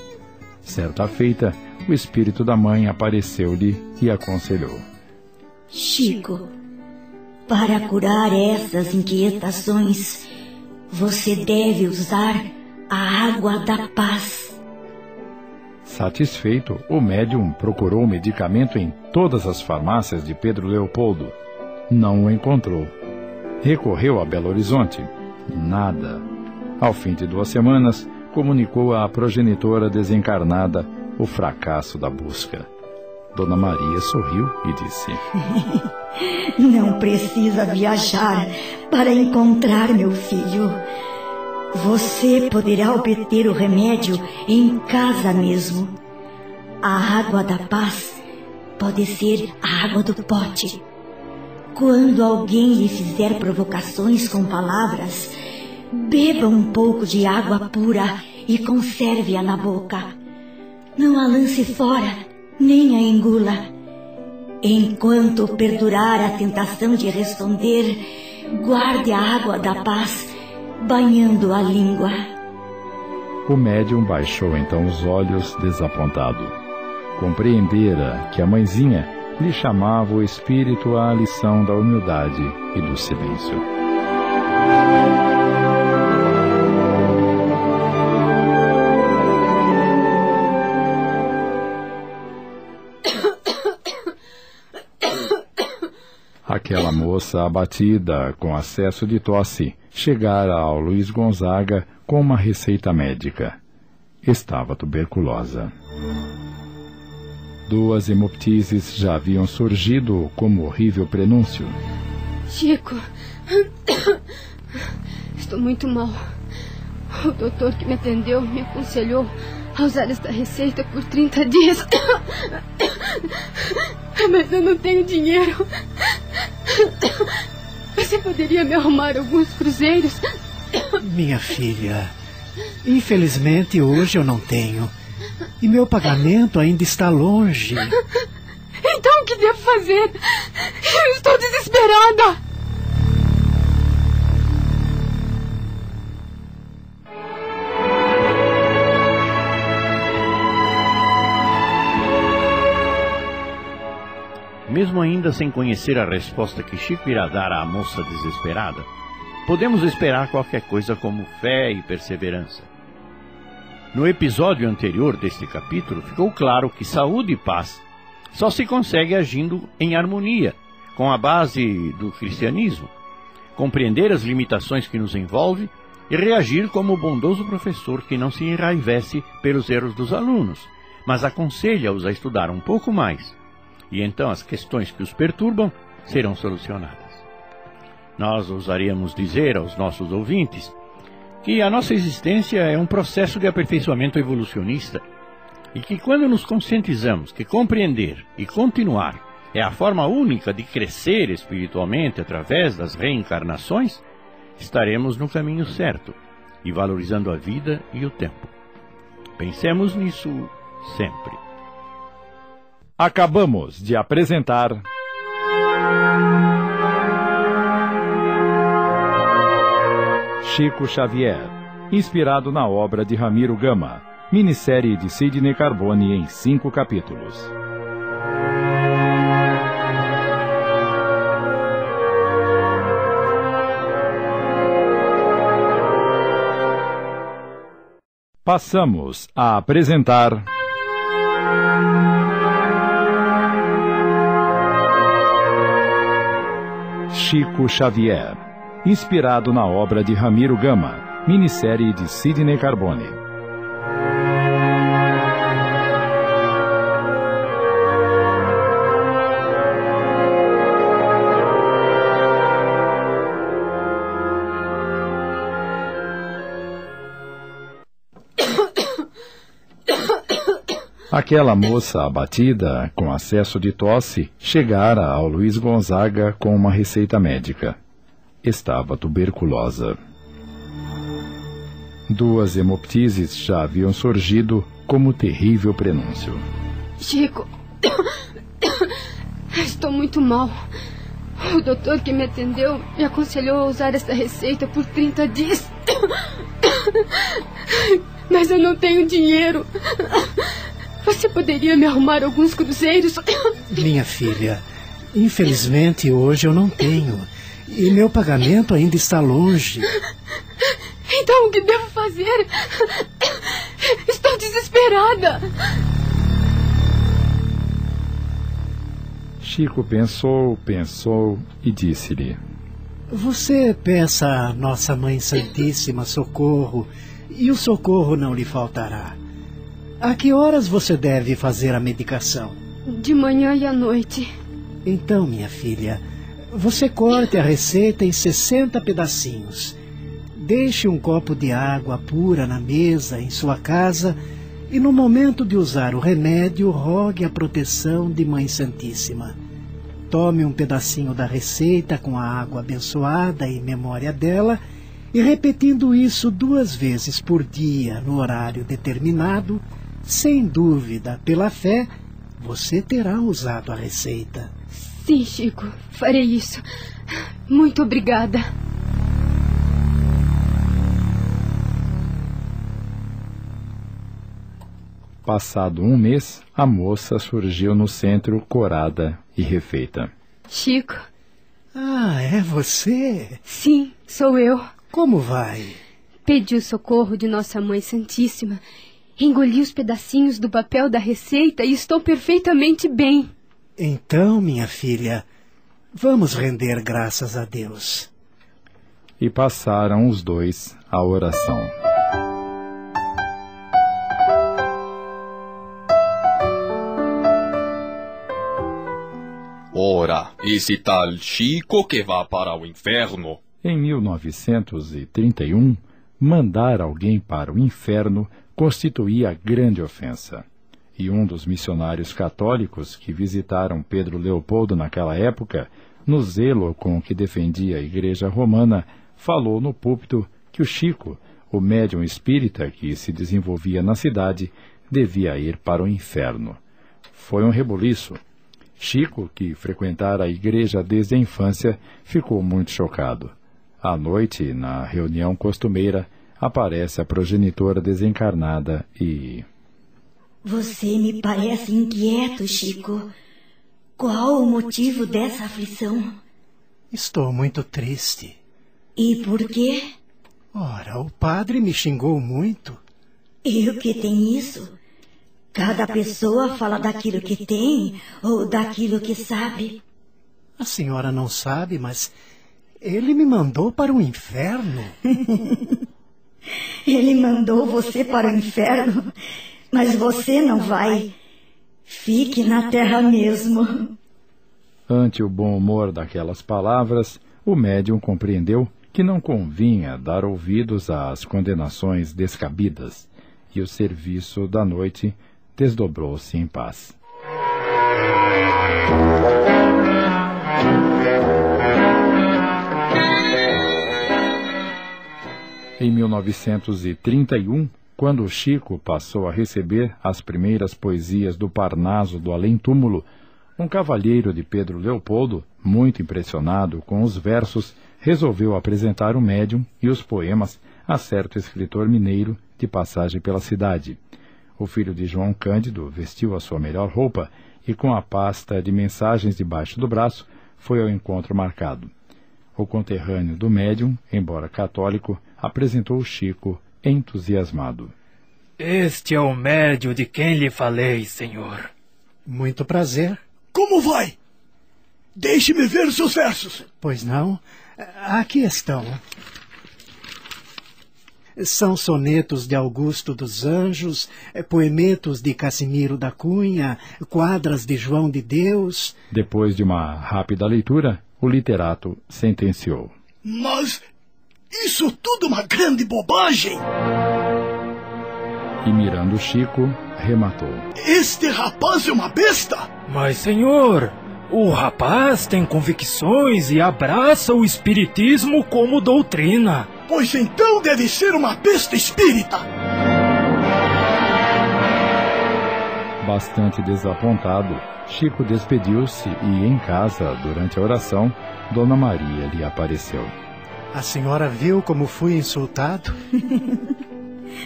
Certa feita, o espírito da mãe apareceu-lhe e aconselhou: Chico, para curar essas inquietações, você deve usar a água da paz. Satisfeito, o médium procurou o medicamento em todas as farmácias de Pedro Leopoldo. Não o encontrou. Recorreu a Belo Horizonte. Nada. Ao fim de 2 semanas, comunicou à progenitora desencarnada o fracasso da busca. Dona Maria sorriu e disse: Não precisa viajar para encontrar meu filho. Você poderá obter o remédio em casa mesmo. A água da paz pode ser a água do pote. Quando alguém lhe fizer provocações com palavras, beba um pouco de água pura e conserve-a na boca. Não a lance fora, nem a engula. Enquanto perdurar a tentação de responder, guarde a água da paz, banhando a língua. O médium baixou então os olhos desapontado. Compreendera que a mãezinha lhe chamava o espírito à lição da humildade e do silêncio. Aquela moça abatida, com acesso de tosse, chegara ao Luiz Gonzaga com uma receita médica. Estava tuberculosa. 2 hemoptises já haviam surgido como horrível prenúncio. Chico, estou muito mal. O doutor que me atendeu me aconselhou a usar esta receita por 30 dias. Mas eu não tenho dinheiro. Você poderia me arrumar alguns cruzeiros? Minha filha, infelizmente hoje eu não tenho. E meu pagamento ainda está longe. Então o que devo fazer? Eu estou desesperada. Mesmo ainda sem conhecer a resposta que Chico irá dar à moça desesperada, podemos esperar qualquer coisa como fé e perseverança. No episódio anterior deste capítulo, ficou claro que saúde e paz só se consegue agindo em harmonia com a base do cristianismo, compreender as limitações que nos envolvem e reagir como o bondoso professor que não se enraivece pelos erros dos alunos, mas aconselha-os a estudar um pouco mais, e então as questões que os perturbam serão solucionadas. Nós ousaríamos dizer aos nossos ouvintes que a nossa existência é um processo de aperfeiçoamento evolucionista e que quando nos conscientizamos que compreender e continuar é a forma única de crescer espiritualmente através das reencarnações, estaremos no caminho certo e valorizando a vida e o tempo. Pensemos nisso sempre. Acabamos de apresentar Chico Xavier, inspirado na obra de Ramiro Gama, minissérie de Sidney Carbone em 5 capítulos. Passamos a apresentar Chico Xavier, inspirado na obra de Ramiro Gama, minissérie de Sidney Carbone. Aquela moça abatida, com acesso de tosse, chegara ao Luiz Gonzaga com uma receita médica. Estava tuberculosa. 2 hemoptises já haviam surgido como terrível prenúncio. Chico, estou muito mal. O doutor que me atendeu me aconselhou a usar esta receita por 30 dias. Mas eu não tenho dinheiro. Você poderia me arrumar alguns cruzeiros? Minha filha, infelizmente hoje eu não tenho. E meu pagamento ainda está longe. Então o que devo fazer? Estou desesperada. Chico pensou e disse-lhe: Você peça a Nossa Mãe Santíssima socorro, e o socorro não lhe faltará. A que horas você deve fazer a medicação? De manhã e à noite. Então, minha filha, você corte a receita em 60 pedacinhos. Deixe um copo de água pura na mesa em sua casa e no momento de usar o remédio, rogue a proteção de Mãe Santíssima. Tome um pedacinho da receita com a água abençoada em memória dela e repetindo isso 2 vezes por dia no horário determinado, sem dúvida, pela fé, você terá usado a receita. Sim, Chico, farei isso. Muito obrigada. Passado um mês, a moça surgiu no centro corada e refeita. Chico. Ah, é você? Sim, sou eu. Como vai? Pedi o socorro de Nossa Mãe Santíssima, engoli os pedacinhos do papel da receita e estou perfeitamente bem. Então, minha filha, vamos render graças a Deus. E passaram os dois à oração. Ora, esse tal Chico que vá para o inferno. Em 1931, mandar alguém para o inferno constituía grande ofensa. E um dos missionários católicos que visitaram Pedro Leopoldo naquela época, no zelo com que defendia a Igreja Romana, falou no púlpito que o Chico, o médium espírita que se desenvolvia na cidade, devia ir para o inferno. Foi um rebuliço. Chico, que frequentara a igreja desde a infância, ficou muito chocado. À noite, na reunião costumeira, aparece a progenitora desencarnada e... Você me parece inquieto, Chico. Qual o motivo dessa aflição? Estou muito triste. E por quê? Ora, o padre me xingou muito. E o que tem isso? Cada pessoa fala daquilo que tem ou daquilo que sabe. A senhora não sabe, mas ele me mandou para o inferno. Ele mandou você para o inferno, mas você não vai. Fique na terra mesmo. Ante o bom humor daquelas palavras, o médium compreendeu que não convinha dar ouvidos às condenações descabidas, e o serviço da noite desdobrou-se em paz. Em 1931, quando Chico passou a receber as primeiras poesias do Parnaso do Além-Túmulo, um cavalheiro de Pedro Leopoldo, muito impressionado com os versos, resolveu apresentar o médium e os poemas a certo escritor mineiro de passagem pela cidade. O filho de João Cândido vestiu a sua melhor roupa e, com a pasta de mensagens debaixo do braço, foi ao encontro marcado. O conterrâneo do médium, embora católico, apresentou o Chico entusiasmado. Este é o médium de quem lhe falei, senhor. Muito prazer. Como vai? Deixe-me ver os seus versos. Pois não? Aqui estão. São sonetos de Augusto dos Anjos, poemetos de Casimiro da Cunha, quadras de João de Deus. Depois de uma rápida leitura, o literato sentenciou. Mas isso tudo é uma grande bobagem. E mirando Chico, rematou. Este rapaz é uma besta. Mas, senhor, o rapaz tem convicções e abraça o espiritismo como doutrina. Pois então deve ser uma besta espírita. Bastante desapontado, Chico despediu-se e, em casa, durante a oração, Dona Maria lhe apareceu. A senhora viu como fui insultado?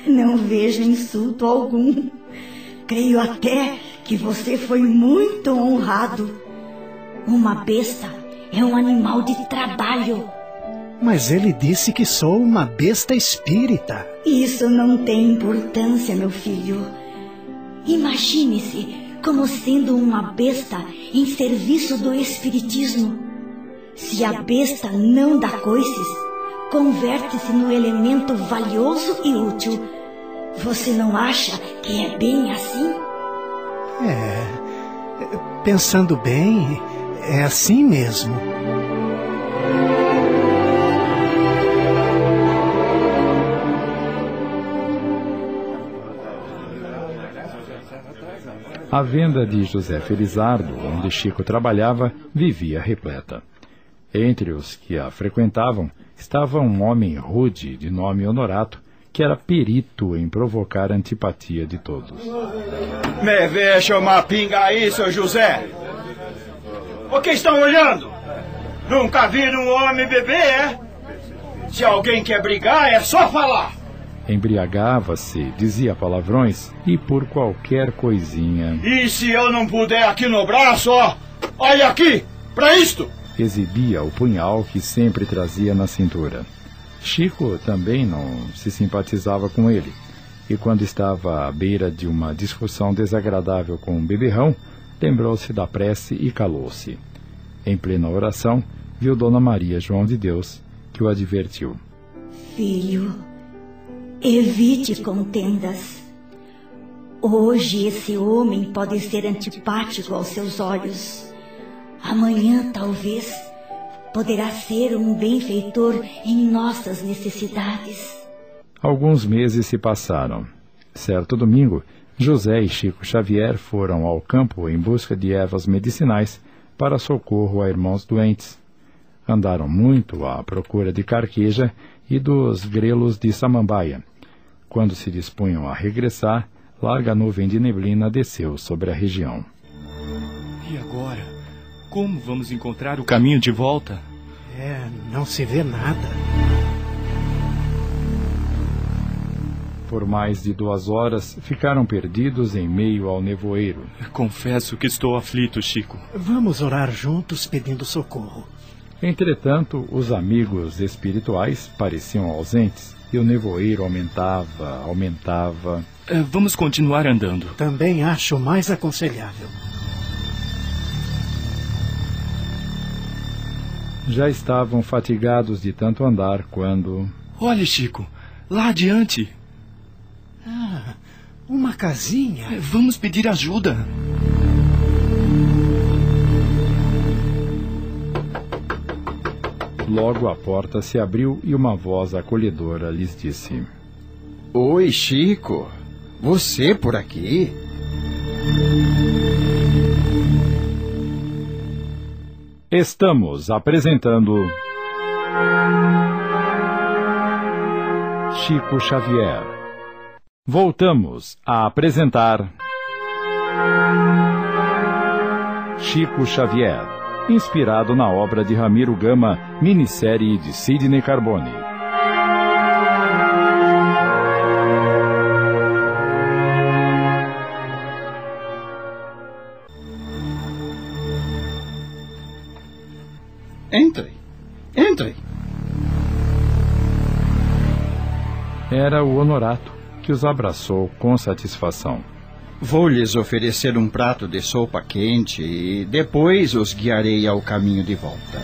Não vejo insulto algum. Creio até que você foi muito honrado. Uma besta é um animal de trabalho. Mas ele disse que sou uma besta espírita. Isso não tem importância, meu filho. Imagine-se como sendo uma besta em serviço do espiritismo. Se a besta não dá coices, converte-se no elemento valioso e útil. Você não acha que é bem assim? Pensando bem, é assim mesmo. A venda de José Felizardo, onde Chico trabalhava, vivia repleta. Entre os que a frequentavam estava um homem rude de nome Honorato, que era perito em provocar a antipatia de todos. Me veja uma pinga aí, seu José. O que estão olhando? Nunca viram um homem beber, é? Se alguém quer brigar, é só falar. Embriagava-se, dizia palavrões e por qualquer coisinha... E se eu não puder aqui no braço, ó, olha aqui, pra isto! Exibia o punhal que sempre trazia na cintura. Chico também não se simpatizava com ele, e quando estava à beira de uma discussão desagradável com um beberrão, lembrou-se da prece e calou-se. Em plena oração, viu Dona Maria João de Deus, que o advertiu. Filho, evite contendas. Hoje esse homem pode ser antipático aos seus olhos. Amanhã, talvez, poderá ser um benfeitor em nossas necessidades. Alguns meses se passaram. Certo domingo, José e Chico Xavier foram ao campo em busca de ervas medicinais para socorro a irmãos doentes. Andaram muito à procura de carqueja e dos grelos de samambaia. Quando se dispunham a regressar, larga nuvem de neblina desceu sobre a região. E agora? Como vamos encontrar o caminho de volta? Não se vê nada. Por mais de 2 horas, ficaram perdidos em meio ao nevoeiro. Confesso que estou aflito, Chico. Vamos orar juntos pedindo socorro. Entretanto, os amigos espirituais pareciam ausentes e o nevoeiro aumentava. Vamos continuar andando. Também acho mais aconselhável. Já estavam fatigados de tanto andar quando... Olhe, Chico, lá adiante. Uma casinha. Vamos pedir ajuda. Logo a porta se abriu e uma voz acolhedora lhes disse: Oi, Chico. Você por aqui? Estamos apresentando Chico Xavier. Voltamos a apresentar Chico Xavier, inspirado na obra de Ramiro Gama, minissérie de Sidney Carbone. Entre. Era o Honorato, que os abraçou com satisfação. Vou lhes oferecer um prato de sopa quente e depois os guiarei ao caminho de volta.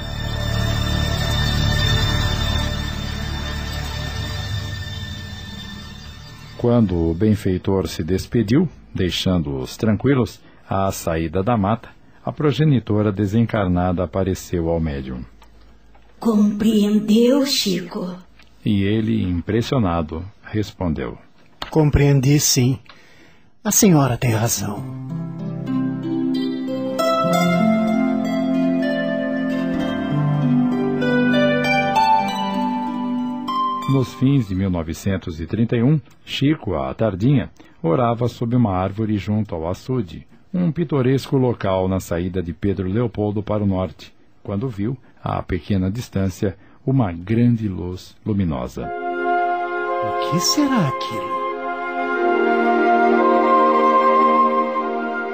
Quando o benfeitor se despediu, deixando-os tranquilos, à saída da mata, a progenitora desencarnada apareceu ao médium. Compreendeu, Chico? E ele, impressionado, respondeu: Compreendi, sim. A senhora tem razão. Nos fins de 1931, Chico, à tardinha, orava sob uma árvore junto ao açude, um pitoresco local na saída de Pedro Leopoldo para o norte, quando viu, a pequena distância, uma grande luz luminosa. O que será aquilo?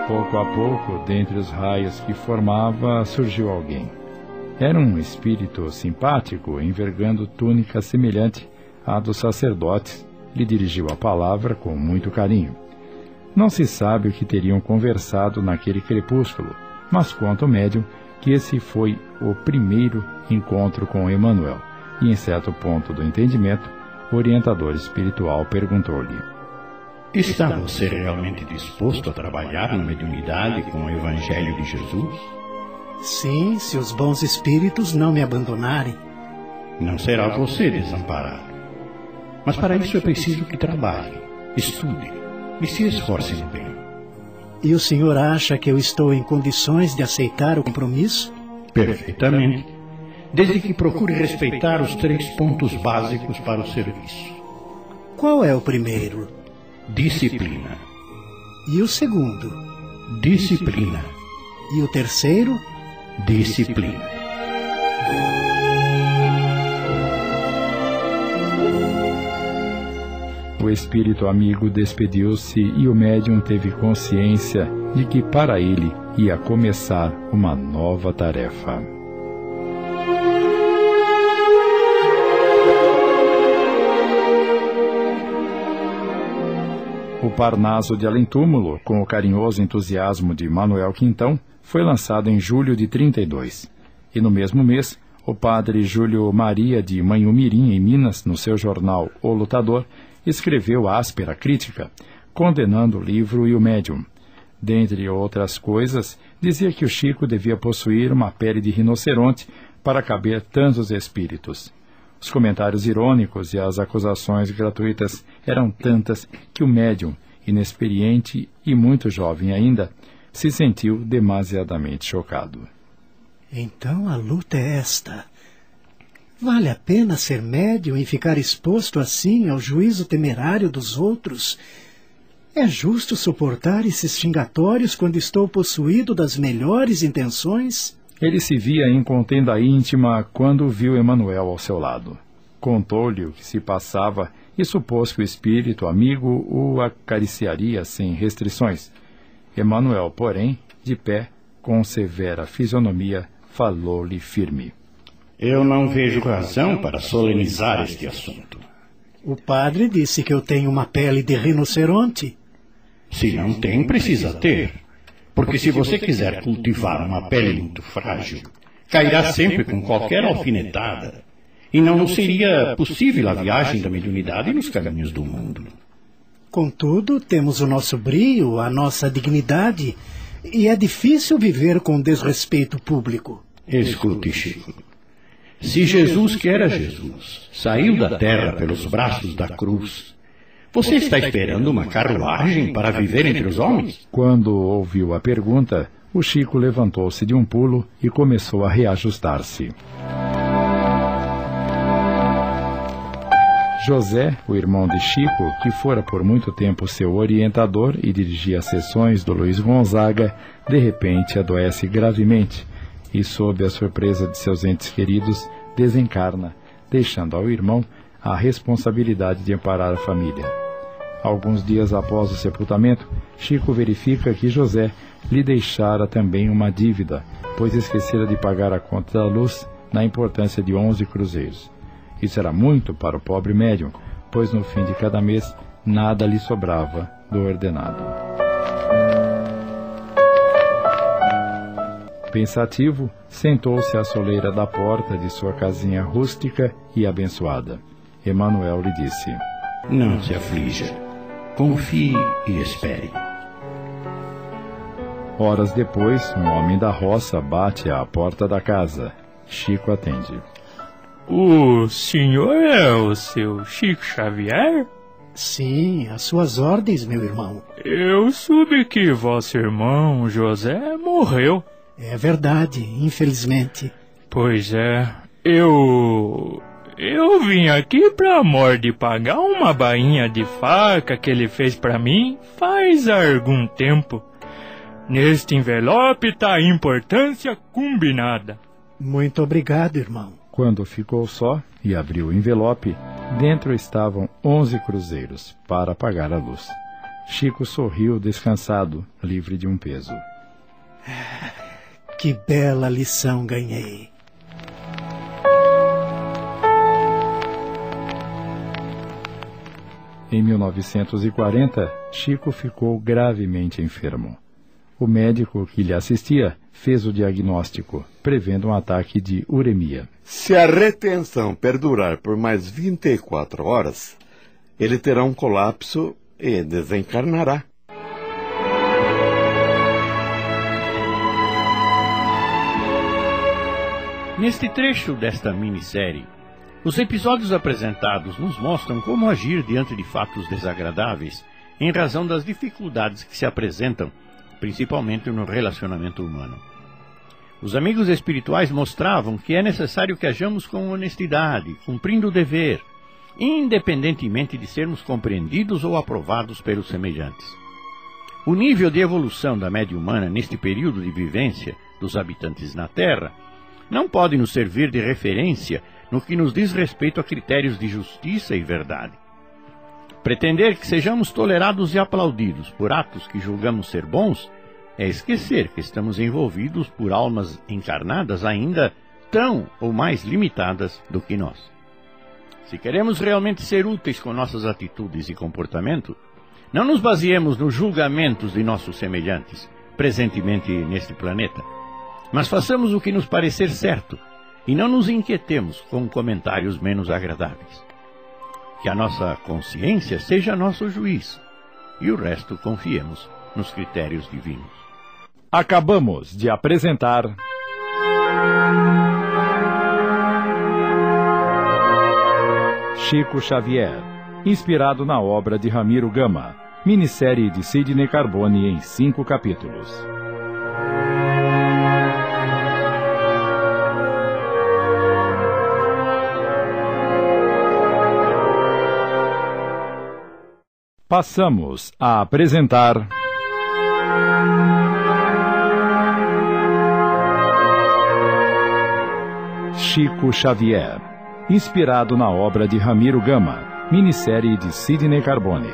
Pouco a pouco, dentre os raios que formava, surgiu alguém. Era um espírito simpático, envergando túnica semelhante à dos sacerdotes. Lhe dirigiu a palavra com muito carinho. Não se sabe o que teriam conversado naquele crepúsculo, mas conta o médium que esse foi o primeiro encontro com Emmanuel, e em certo ponto do entendimento, o orientador espiritual perguntou-lhe: Está você realmente disposto a trabalhar na mediunidade com o Evangelho de Jesus? Sim, se os bons espíritos não me abandonarem. Não será você desamparado. Mas para isso é preciso que trabalhe, estude e se esforce no bem. E o senhor acha que eu estou em condições de aceitar o compromisso? Perfeitamente. Desde que procure respeitar os 3 pontos básicos para o serviço. Qual é o primeiro? Disciplina. E o segundo? Disciplina. E o terceiro? Disciplina. O espírito amigo despediu-se e o médium teve consciência de que para ele ia começar uma nova tarefa. O Parnaso de Além-Túmulo, com o carinhoso entusiasmo de Manuel Quintão, foi lançado em julho de 32. E no mesmo mês, o padre Júlio Maria de Manhumirim, em Minas, no seu jornal O Lutador, escreveu áspera crítica, condenando o livro e o médium. Dentre outras coisas, dizia que o Chico devia possuir uma pele de rinoceronte para caber tantos espíritos. Os comentários irônicos e as acusações gratuitas eram tantas que o médium, inexperiente e muito jovem ainda, se sentiu demasiadamente chocado. Então a luta é esta. Vale a pena ser médium e ficar exposto assim ao juízo temerário dos outros? É justo suportar esses xingatórios quando estou possuído das melhores intenções? Ele se via em contenda íntima quando viu Emanuel ao seu lado. Contou-lhe o que se passava e supôs que o espírito amigo o acariciaria sem restrições. Emanuel, porém, de pé, com severa fisionomia, falou-lhe firme. Eu não vejo razão para solenizar este assunto. O padre disse que eu tenho uma pele de rinoceronte. Se não tem, precisa ter. Porque se você quiser cultivar uma pele muito frágil, cairá sempre com qualquer alfinetada, e não seria possível a viagem da mediunidade nos caminhos do mundo. Contudo, temos o nosso brio, a nossa dignidade, e é difícil viver com desrespeito público. Escute, Chico. Se Jesus, que era Jesus, saiu da terra pelos braços da cruz, você está esperando uma carruagem para viver entre os homens? Quando ouviu a pergunta, o Chico levantou-se de um pulo e começou a reajustar-se. José, o irmão de Chico, que fora por muito tempo seu orientador e dirigia as sessões do Luiz Gonzaga, de repente adoece gravemente e, sob a surpresa de seus entes queridos, desencarna, deixando ao irmão a responsabilidade de amparar a família. Alguns dias após o sepultamento, Chico verifica que José lhe deixara também uma dívida, pois esquecera de pagar a conta da luz na importância de 11 cruzeiros. Isso era muito para o pobre médium, pois no fim de cada mês nada lhe sobrava do ordenado. Pensativo, sentou-se à soleira da porta de sua casinha rústica e abençoada. Emanuel lhe disse: Não se aflija. Confie e espere. Horas depois, um homem da roça bate à porta da casa. Chico atende. O senhor é o seu Chico Xavier? Sim, às suas ordens, meu irmão. Eu soube que vosso irmão José morreu. É verdade, infelizmente. Pois é, eu vim aqui pra amor de pagar uma bainha de faca que ele fez pra mim faz algum tempo. Neste envelope tá a importância combinada. Muito obrigado, irmão. Quando ficou só e abriu o envelope, dentro estavam 11 cruzeiros para pagar a luz. Chico sorriu descansado, livre de um peso. Que bela lição ganhei. Em 1940, Chico ficou gravemente enfermo. O médico que lhe assistia fez o diagnóstico, prevendo um ataque de uremia. Se a retenção perdurar por mais 24 horas, ele terá um colapso e desencarnará. Neste trecho desta minissérie, os episódios apresentados nos mostram como agir diante de fatos desagradáveis em razão das dificuldades que se apresentam, principalmente no relacionamento humano. Os amigos espirituais mostravam que é necessário que hajamos com honestidade, cumprindo o dever, independentemente de sermos compreendidos ou aprovados pelos semelhantes. O nível de evolução da média humana neste período de vivência dos habitantes na Terra não pode nos servir de referência no que nos diz respeito a critérios de justiça e verdade. Pretender que sejamos tolerados e aplaudidos por atos que julgamos ser bons é esquecer que estamos envolvidos por almas encarnadas ainda tão ou mais limitadas do que nós. Se queremos realmente ser úteis com nossas atitudes e comportamento, não nos baseemos nos julgamentos de nossos semelhantes, presentemente neste planeta, mas façamos o que nos parecer certo e não nos inquietemos com comentários menos agradáveis. Que a nossa consciência seja nosso juiz e o resto confiemos nos critérios divinos. Acabamos de apresentar Chico Xavier, inspirado na obra de Ramiro Gama, minissérie de Sidney Carbone em 5 capítulos. Passamos a apresentar Chico Xavier, inspirado na obra de Ramiro Gama, minissérie de Sidney Carbone.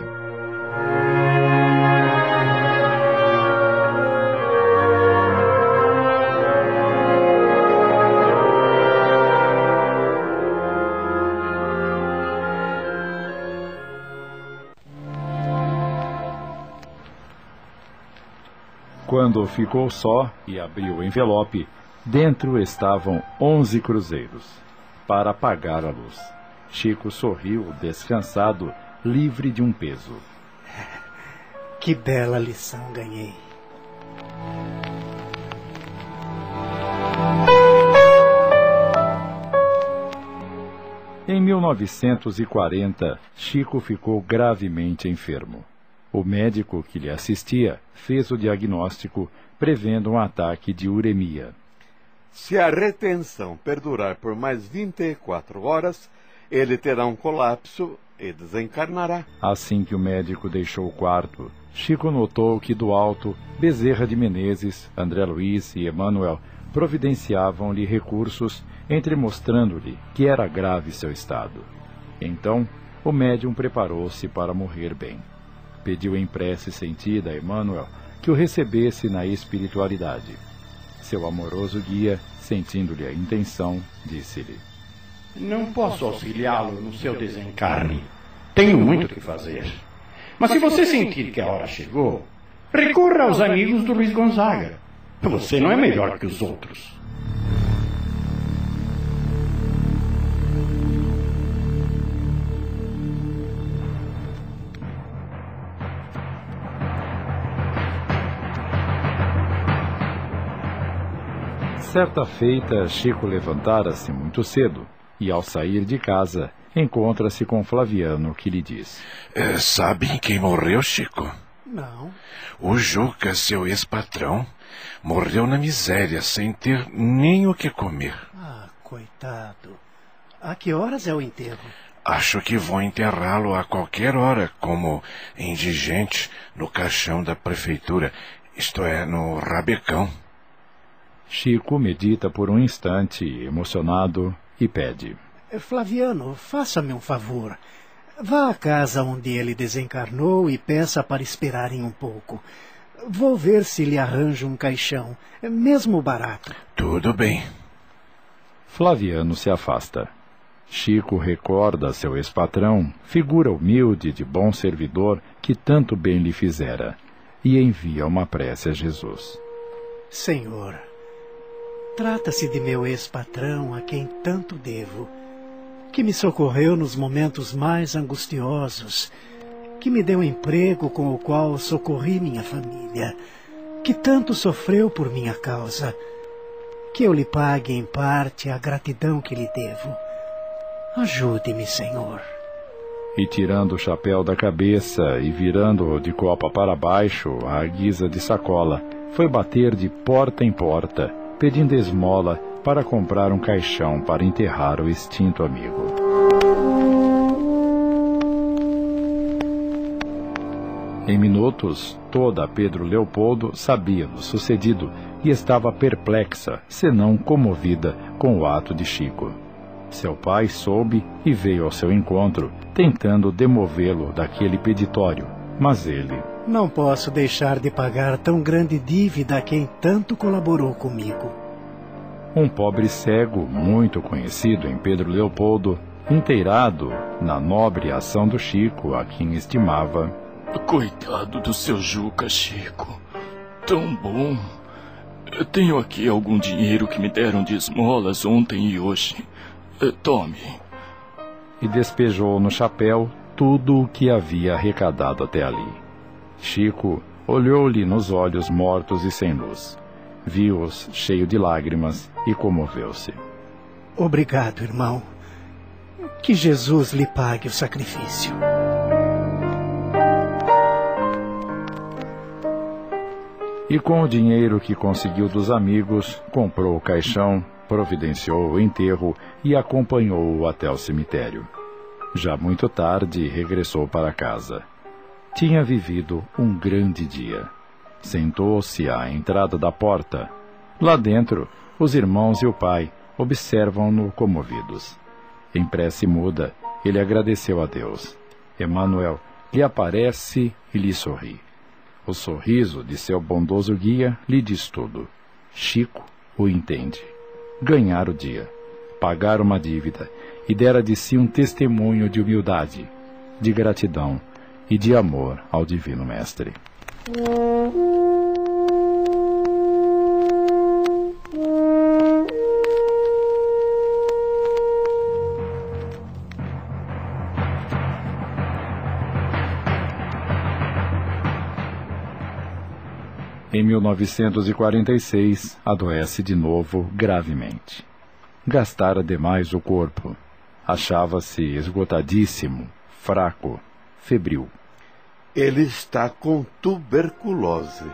Quando ficou só e abriu o envelope, dentro estavam 11 cruzeiros, para pagar a luz. Chico sorriu, descansado, livre de um peso. Que bela lição ganhei. Em 1940, Chico ficou gravemente enfermo. O médico que lhe assistia fez o diagnóstico, prevendo um ataque de uremia. Se a retenção perdurar por mais 24 horas, ele terá um colapso e desencarnará. Assim que o médico deixou o quarto, Chico notou que do alto, Bezerra de Menezes, André Luiz e Emmanuel providenciavam-lhe recursos, entremostrando-lhe que era grave seu estado. Então, o médium preparou-se para morrer bem. Pediu em prece sentida a Emmanuel que o recebesse na espiritualidade. Seu amoroso guia, sentindo-lhe a intenção, disse-lhe: Não posso auxiliá-lo no seu desencarne. Tenho muito o que fazer. Mas se você sentir que a hora chegou, recorra aos amigos do Luiz Gonzaga. Você não é melhor que os outros. Certa feita, Chico levantara-se muito cedo e, ao sair de casa, encontra-se com Flaviano, que lhe diz: Sabem quem morreu, Chico? Não. O Juca, seu ex-patrão, morreu na miséria, sem ter nem o que comer. Ah, coitado. A que horas é o enterro? Acho que vão enterrá-lo a qualquer hora, como indigente, no caixão da prefeitura, isto é, no rabecão. Chico medita por um instante, emocionado, e pede: Flaviano, faça-me um favor. Vá à casa onde ele desencarnou e peça para esperarem um pouco. Vou ver se lhe arranjo um caixão, mesmo barato. Tudo bem. Flaviano se afasta. Chico recorda seu ex-patrão, figura humilde de bom servidor que tanto bem lhe fizera, e envia uma prece a Jesus. Senhor, trata-se de meu ex-patrão a quem tanto devo, que me socorreu nos momentos mais angustiosos que me deu um emprego com o qual socorri minha família, que tanto sofreu por minha causa, que eu lhe pague em parte a gratidão que lhe devo. Ajude-me, Senhor. E tirando o chapéu da cabeça e virando-o de copa para baixo, à guisa de sacola, foi bater de porta em porta, pedindo esmola para comprar um caixão para enterrar o extinto amigo. Em minutos, toda Pedro Leopoldo sabia do sucedido e estava perplexa, senão comovida, com o ato de Chico. Seu pai soube e veio ao seu encontro, tentando demovê-lo daquele peditório, mas ele... Não posso deixar de pagar tão grande dívida a quem tanto colaborou comigo. Um pobre cego, muito conhecido em Pedro Leopoldo, inteirado na nobre ação do Chico, a quem estimava... Coitado do seu Juca, Chico. Tão bom. Tenho aqui algum dinheiro que me deram de esmolas ontem e hoje. Tome. E despejou no chapéu tudo o que havia arrecadado até ali. Chico olhou-lhe nos olhos mortos e sem luz. Viu-os cheio de lágrimas e comoveu-se. Obrigado, irmão. Que Jesus lhe pague o sacrifício. E com o dinheiro que conseguiu dos amigos, comprou o caixão, providenciou o enterro e acompanhou-o até o cemitério. Já muito tarde, regressou para casa. Tinha vivido um grande dia. Sentou-se à entrada da porta. Lá dentro, os irmãos e o pai observam-no comovidos. Em prece muda, ele agradeceu a Deus. Emmanuel lhe aparece e lhe sorri. O sorriso de seu bondoso guia lhe diz tudo. Chico o entende. Ganhar o dia, pagar uma dívida, e dera de si um testemunho de humildade, de gratidão e de amor ao Divino Mestre. Em 1946, adoece de novo gravemente. Gastara demais o corpo. Achava-se esgotadíssimo, fraco, febril. Ele está com tuberculose.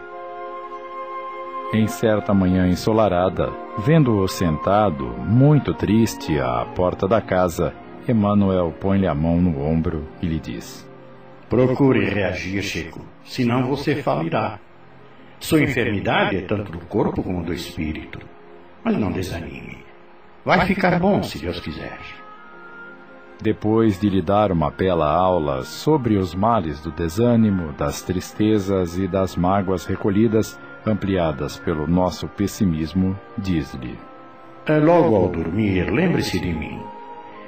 Em certa manhã ensolarada, vendo-o sentado, muito triste, à porta da casa, Emmanuel põe-lhe a mão no ombro e lhe diz: Procure reagir, Chico, senão você falirá. Sua enfermidade é tanto do corpo como do espírito. Mas não desanime. Vai ficar bom, se Deus quiser. Depois de lhe dar uma bela aula sobre os males do desânimo, das tristezas e das mágoas recolhidas, ampliadas pelo nosso pessimismo, diz-lhe: Logo ao dormir, lembre-se de mim.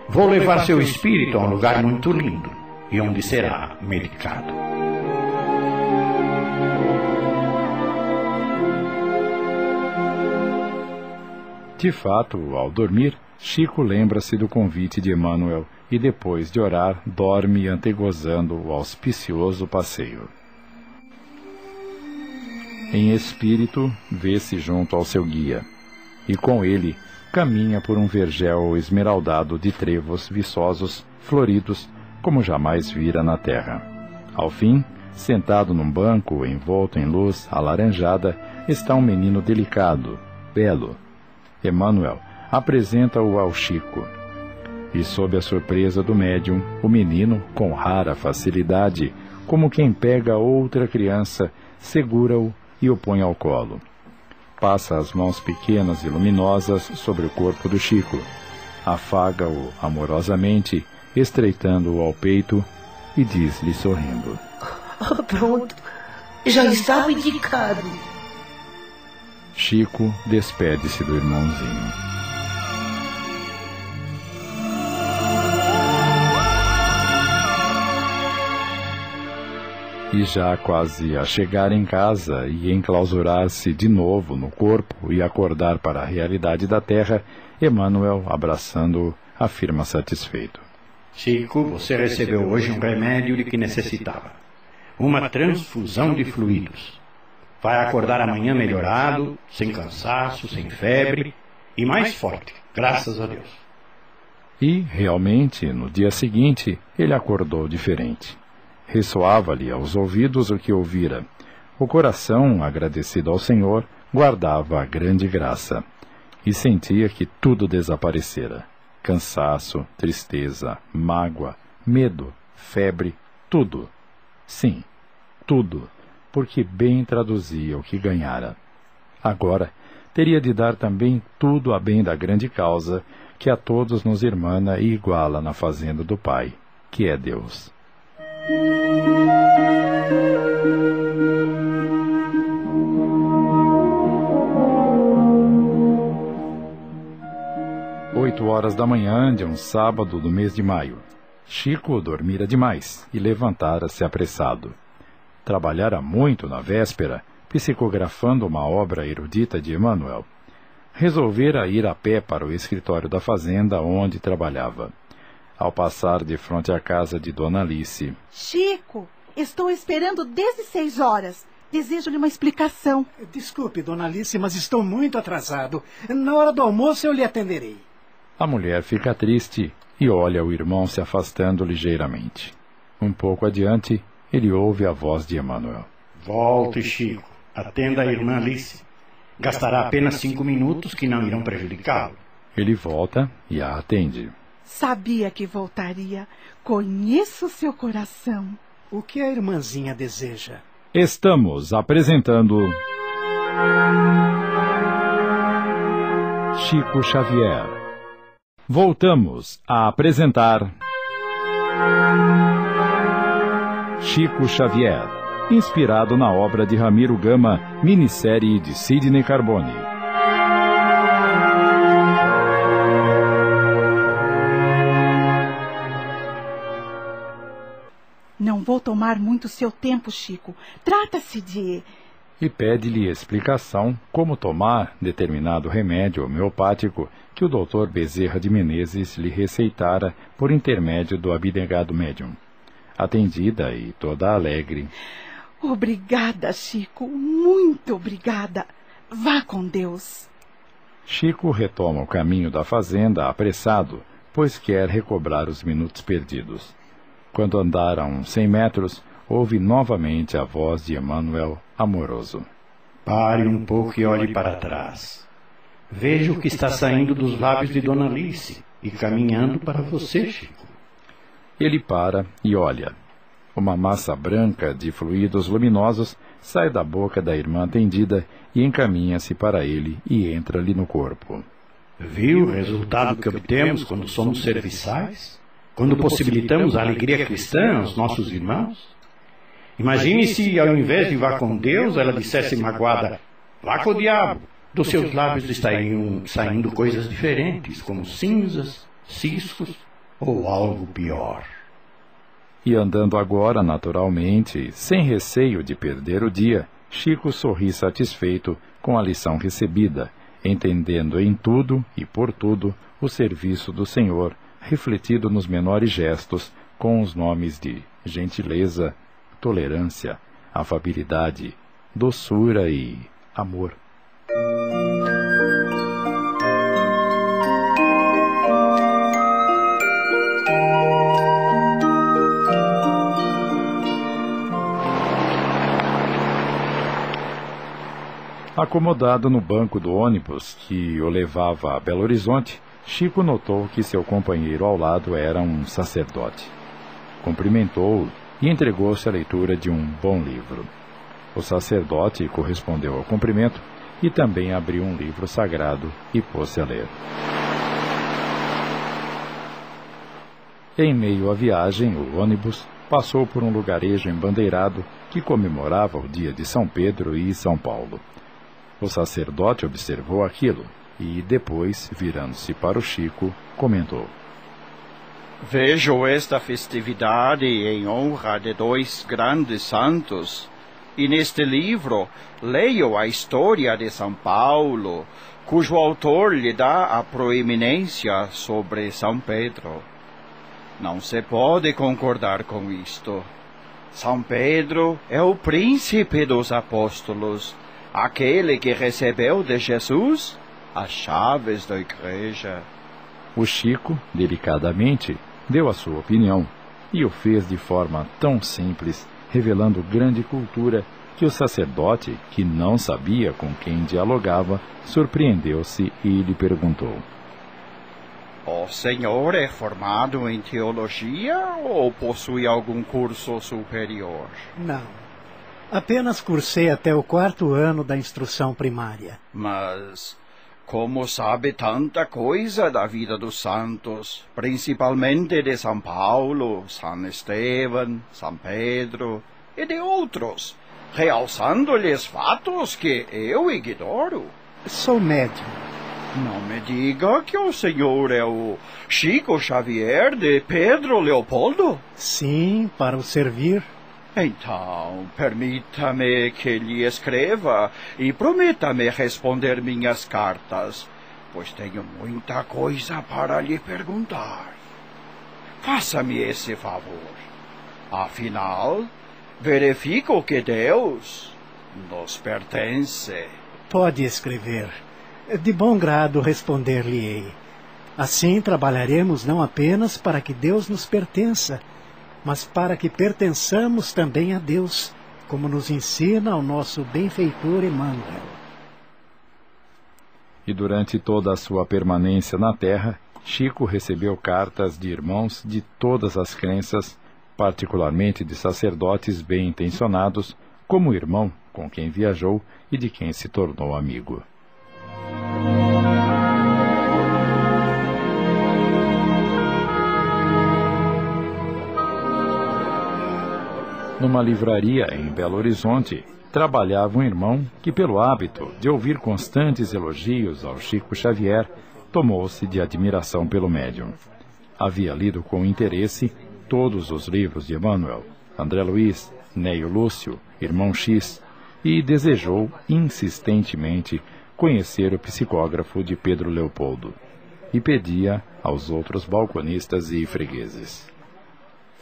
Vou levar seu espírito a um lugar muito lindo, e onde será medicado. De fato, ao dormir, Chico lembra-se do convite de Emmanuel e, depois de orar, dorme antegozando o auspicioso passeio. Em espírito, vê-se junto ao seu guia, e com ele caminha por um vergel esmeraldado de trevos viçosos, floridos, como jamais vira na terra. Ao fim, sentado num banco envolto em luz alaranjada, está um menino delicado, belo. Emmanuel apresenta-o ao Chico. E, sob a surpresa do médium, o menino, com rara facilidade, como quem pega outra criança, segura-o e o põe ao colo. Passa as mãos pequenas e luminosas sobre o corpo do Chico. Afaga-o amorosamente, estreitando-o ao peito, e diz-lhe sorrindo: Pronto, já estava indicado. Chico despede-se do irmãozinho. E já quase a chegar em casa e enclausurar-se de novo no corpo e acordar para a realidade da terra, Emmanuel, abraçando-o, afirma satisfeito: Chico, você recebeu hoje um remédio de que necessitava. Uma transfusão de fluidos. Vai acordar amanhã melhorado, sem cansaço, sem febre e mais forte, graças a Deus. E, realmente, no dia seguinte, ele acordou diferente. Ressoava-lhe aos ouvidos o que ouvira. O coração, agradecido ao Senhor, guardava a grande graça. E sentia que tudo desaparecera. Cansaço, tristeza, mágoa, medo, febre, tudo. Sim, tudo, porque bem traduzia o que ganhara. Agora, teria de dar também tudo a bem da grande causa, que a todos nos irmana e iguala na fazenda do Pai, que é Deus. Oito horas da manhã de um sábado do mês de maio. Chico dormira demais e levantara-se apressado. Trabalhara muito na véspera, psicografando uma obra erudita de Emmanuel. Resolvera ir a pé para o escritório da fazenda onde trabalhava. Ao passar de frente à casa de Dona Alice... Chico, estou esperando desde 6 horas. Desejo-lhe uma explicação. Desculpe, Dona Alice, mas estou muito atrasado. Na hora do almoço eu lhe atenderei. A mulher fica triste e olha o irmão se afastando ligeiramente. Um pouco adiante, ele ouve a voz de Emmanuel. Volte, Chico. Atenda a irmã Alice. Gastará apenas 5 minutos que não irão prejudicá-lo. Ele volta e a atende. Sabia que voltaria. Conheço seu coração. O que a irmãzinha deseja? Estamos apresentando... Chico Xavier. Voltamos a apresentar... Chico Xavier, inspirado na obra de Ramiro Gama, minissérie de Sidney Carbone. Não vou tomar muito seu tempo, Chico. Trata-se de... E pede-lhe explicação como tomar determinado remédio homeopático que o Dr. Bezerra de Menezes lhe receitara por intermédio do abnegado médium. Atendida e toda alegre. Obrigada, Chico. Muito obrigada. Vá com Deus. Chico retoma o caminho da fazenda apressado, pois quer recobrar os minutos perdidos. Quando andaram 100 metros, ouve novamente a voz de Emmanuel, amoroso. Pare um pouco e olhe para trás. Veja o que está saindo dos lábios de Dona Alice e caminhando para você, Chico. Ele para e olha. Uma massa branca de fluidos luminosos sai da boca da irmã atendida e encaminha-se para ele e entra-lhe no corpo. Viu o resultado que obtemos quando somos serviçais? Quando possibilitamos a alegria cristã aos nossos irmãos? Imagine se, ao invés de vá com Deus, ela dissesse magoada, vá com o diabo. Dos seus lábios estariam saindo coisas diferentes, como cinzas, ciscos ou algo pior. E andando agora naturalmente, sem receio de perder o dia, Chico sorri satisfeito com a lição recebida, entendendo em tudo e por tudo o serviço do Senhor, refletido nos menores gestos, com os nomes de gentileza, tolerância, afabilidade, doçura e amor. Acomodado no banco do ônibus que o levava a Belo Horizonte, Chico notou que seu companheiro ao lado era um sacerdote. Cumprimentou-o e entregou-se à leitura de um bom livro. O sacerdote correspondeu ao cumprimento e também abriu um livro sagrado e pôs-se a ler. Em meio à viagem, o ônibus passou por um lugarejo embandeirado que comemorava o dia de São Pedro e São Paulo. O sacerdote observou aquilo e, depois, virando-se para o Chico, comentou. Vejo esta festividade em honra de 2 grandes santos, e neste livro leio a história de São Paulo, cujo autor lhe dá a proeminência sobre São Pedro. Não se pode concordar com isto. São Pedro é o príncipe dos apóstolos, aquele que recebeu de Jesus as chaves da igreja. O Chico, delicadamente, deu a sua opinião e o fez de forma tão simples, revelando grande cultura, que o sacerdote, que não sabia com quem dialogava, surpreendeu-se e lhe perguntou: O senhor é formado em teologia ou possui algum curso superior? Não. Apenas cursei até o 4º ano da instrução primária. Mas como sabe tanta coisa da vida dos santos, principalmente de São Paulo, São Estevão, São Pedro e de outros, realçando-lhes fatos que eu ignoro? Sou médium. Não me diga que o senhor é o Chico Xavier de Pedro Leopoldo? Sim, para o servir. Então, permita-me que lhe escreva e prometa-me responder minhas cartas, pois tenho muita coisa para lhe perguntar. Faça-me esse favor. Afinal, verifico que Deus nos pertence. Pode escrever. De bom grado responder-lhe-ei. Assim trabalharemos não apenas para que Deus nos pertença, mas para que pertençamos também a Deus, como nos ensina o nosso benfeitor Emmanuel. E durante toda a sua permanência na Terra, Chico recebeu cartas de irmãos de todas as crenças, particularmente de sacerdotes bem-intencionados, como o irmão com quem viajou e de quem se tornou amigo. Numa livraria em Belo Horizonte, trabalhava um irmão que, pelo hábito de ouvir constantes elogios ao Chico Xavier, tomou-se de admiração pelo médium. Havia lido com interesse todos os livros de Emmanuel, André Luiz, Neio Lúcio, Irmão X, e desejou insistentemente conhecer o psicógrafo de Pedro Leopoldo, e pedia aos outros balconistas e fregueses: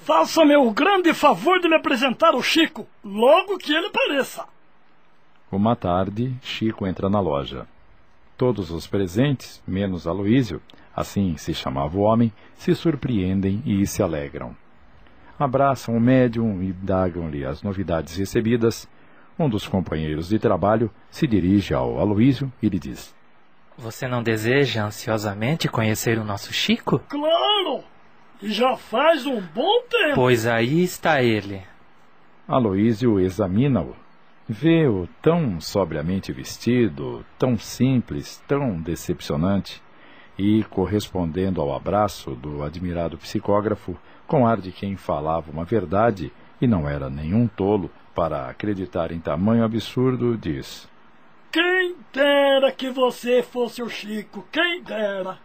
Faça-me o grande favor de me apresentar o Chico, logo que ele apareça. Uma tarde, Chico entra na loja. Todos os presentes, menos Aloísio, assim se chamava o homem, se surpreendem e se alegram. Abraçam o médium e indagam-lhe as novidades recebidas. Um dos companheiros de trabalho se dirige ao Aloísio e lhe diz: Você não deseja ansiosamente conhecer o nosso Chico? Claro! E já faz um bom tempo. Pois aí está ele. Aloísio examina-o. Vê-o tão sobriamente vestido, tão simples, tão decepcionante, e, correspondendo ao abraço do admirado psicógrafo, com ar de quem falava uma verdade e não era nenhum tolo para acreditar em tamanho absurdo, diz: Quem dera que você fosse o Chico, quem dera!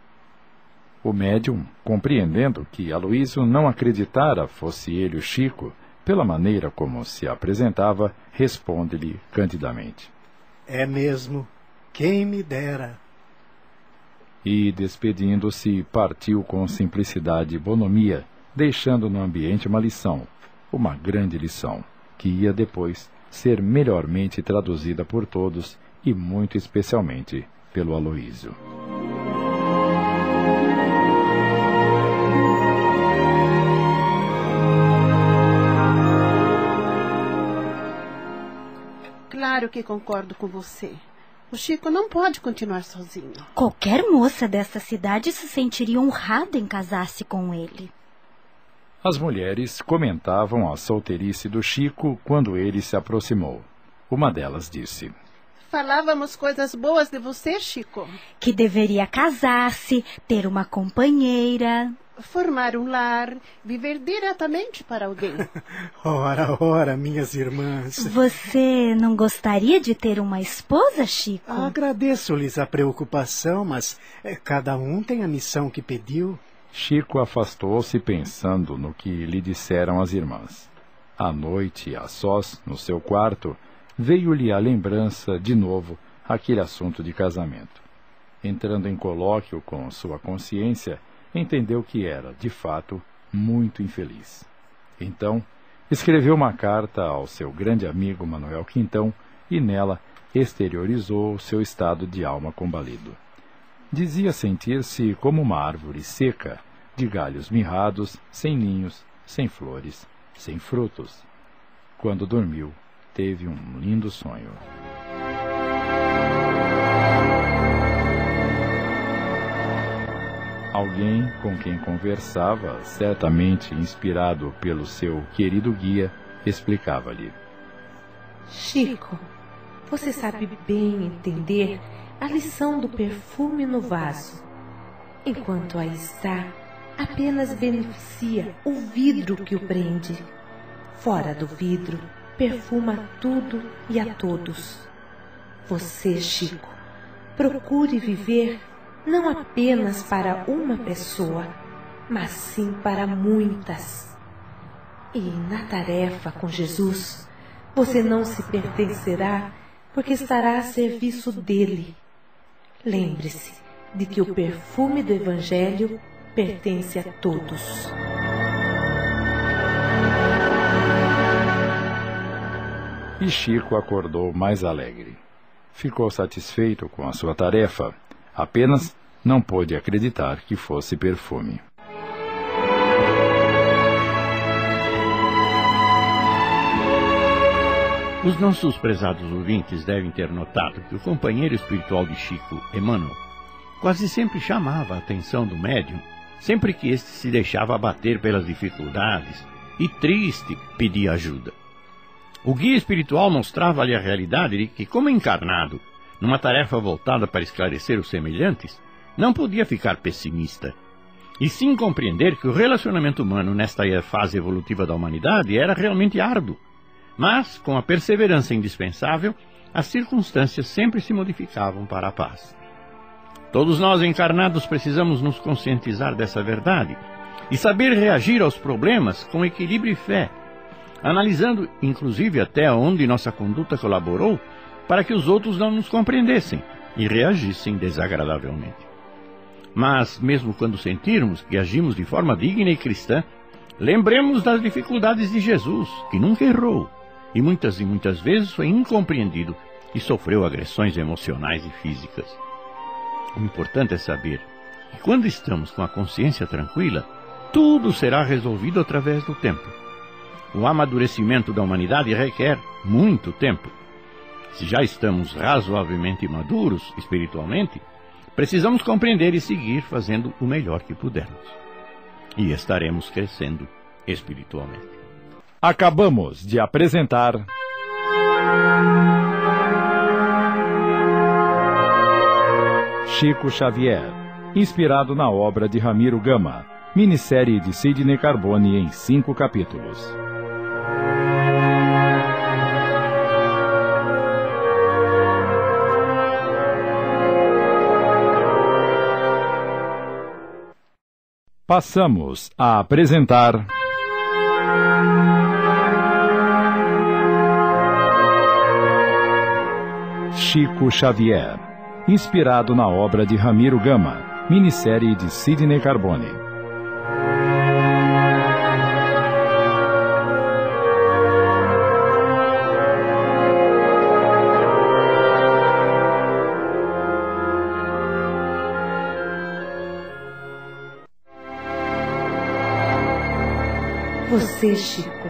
O médium, compreendendo que Aloísio não acreditara fosse ele o Chico, pela maneira como se apresentava, responde-lhe candidamente: É mesmo, quem me dera. E, despedindo-se, partiu com simplicidade e bonomia, deixando no ambiente uma lição, uma grande lição, que ia depois ser melhormente traduzida por todos e muito especialmente pelo Aloísio. Claro que concordo com você. O Chico não pode continuar sozinho. Qualquer moça dessa cidade se sentiria honrada em casar-se com ele. As mulheres comentavam a solteirice do Chico quando ele se aproximou. Uma delas disse: Falávamos coisas boas de você, Chico. Que deveria casar-se, ter uma companheira, formar um lar, viver diretamente para alguém. Ora, minhas irmãs. Você não gostaria de ter uma esposa, Chico? Agradeço-lhes a preocupação, mas cada um tem a missão que pediu. Chico afastou-se pensando no que lhe disseram as irmãs. À noite, a sós, no seu quarto, veio-lhe à lembrança, de novo, aquele assunto de casamento. Entrando em colóquio com sua consciência, entendeu que era, de fato, muito infeliz. Então, escreveu uma carta ao seu grande amigo Manuel Quintão e nela exteriorizou seu estado de alma combalido. Dizia sentir-se como uma árvore seca, de galhos mirrados, sem ninhos, sem flores, sem frutos. Quando dormiu, teve um lindo sonho. Alguém com quem conversava, certamente inspirado pelo seu querido guia, explicava-lhe: Chico, você sabe bem entender a lição do perfume no vaso. Enquanto aí está, apenas beneficia o vidro que o prende. Fora do vidro, perfuma tudo e a todos. Você, Chico, procure viver não apenas para uma pessoa, mas sim para muitas. E na tarefa com Jesus, você não se pertencerá, porque estará a serviço dele. Lembre-se de que o perfume do Evangelho pertence a todos. E Chico acordou mais alegre. Ficou satisfeito com a sua tarefa, apenas não pôde acreditar que fosse perfume. Os nossos prezados ouvintes devem ter notado que o companheiro espiritual de Chico, Emmanuel, quase sempre chamava a atenção do médium, sempre que este se deixava abater pelas dificuldades e, triste, pedia ajuda. O guia espiritual mostrava-lhe a realidade de que, como encarnado, numa tarefa voltada para esclarecer os semelhantes, não podia ficar pessimista, e sim compreender que o relacionamento humano nesta fase evolutiva da humanidade era realmente árduo, mas, com a perseverança indispensável, as circunstâncias sempre se modificavam para a paz. Todos nós encarnados precisamos nos conscientizar dessa verdade e saber reagir aos problemas com equilíbrio e fé, analisando inclusive até onde nossa conduta colaborou para que os outros não nos compreendessem e reagissem desagradavelmente. Mas, mesmo quando sentirmos que agimos de forma digna e cristã, lembremos das dificuldades de Jesus, que nunca errou, e muitas vezes foi incompreendido e sofreu agressões emocionais e físicas. O importante é saber que quando estamos com a consciência tranquila, tudo será resolvido através do tempo. O amadurecimento da humanidade requer muito tempo. Se já estamos razoavelmente maduros espiritualmente, precisamos compreender e seguir fazendo o melhor que pudermos. E estaremos crescendo espiritualmente. Acabamos de apresentar Chico Xavier, inspirado na obra de Ramiro Gama, minissérie de Sidney Carbone em 5 capítulos. Passamos a apresentar Chico Xavier, inspirado na obra de Ramiro Gama, minissérie de Sidney Carbone. Você, Chico,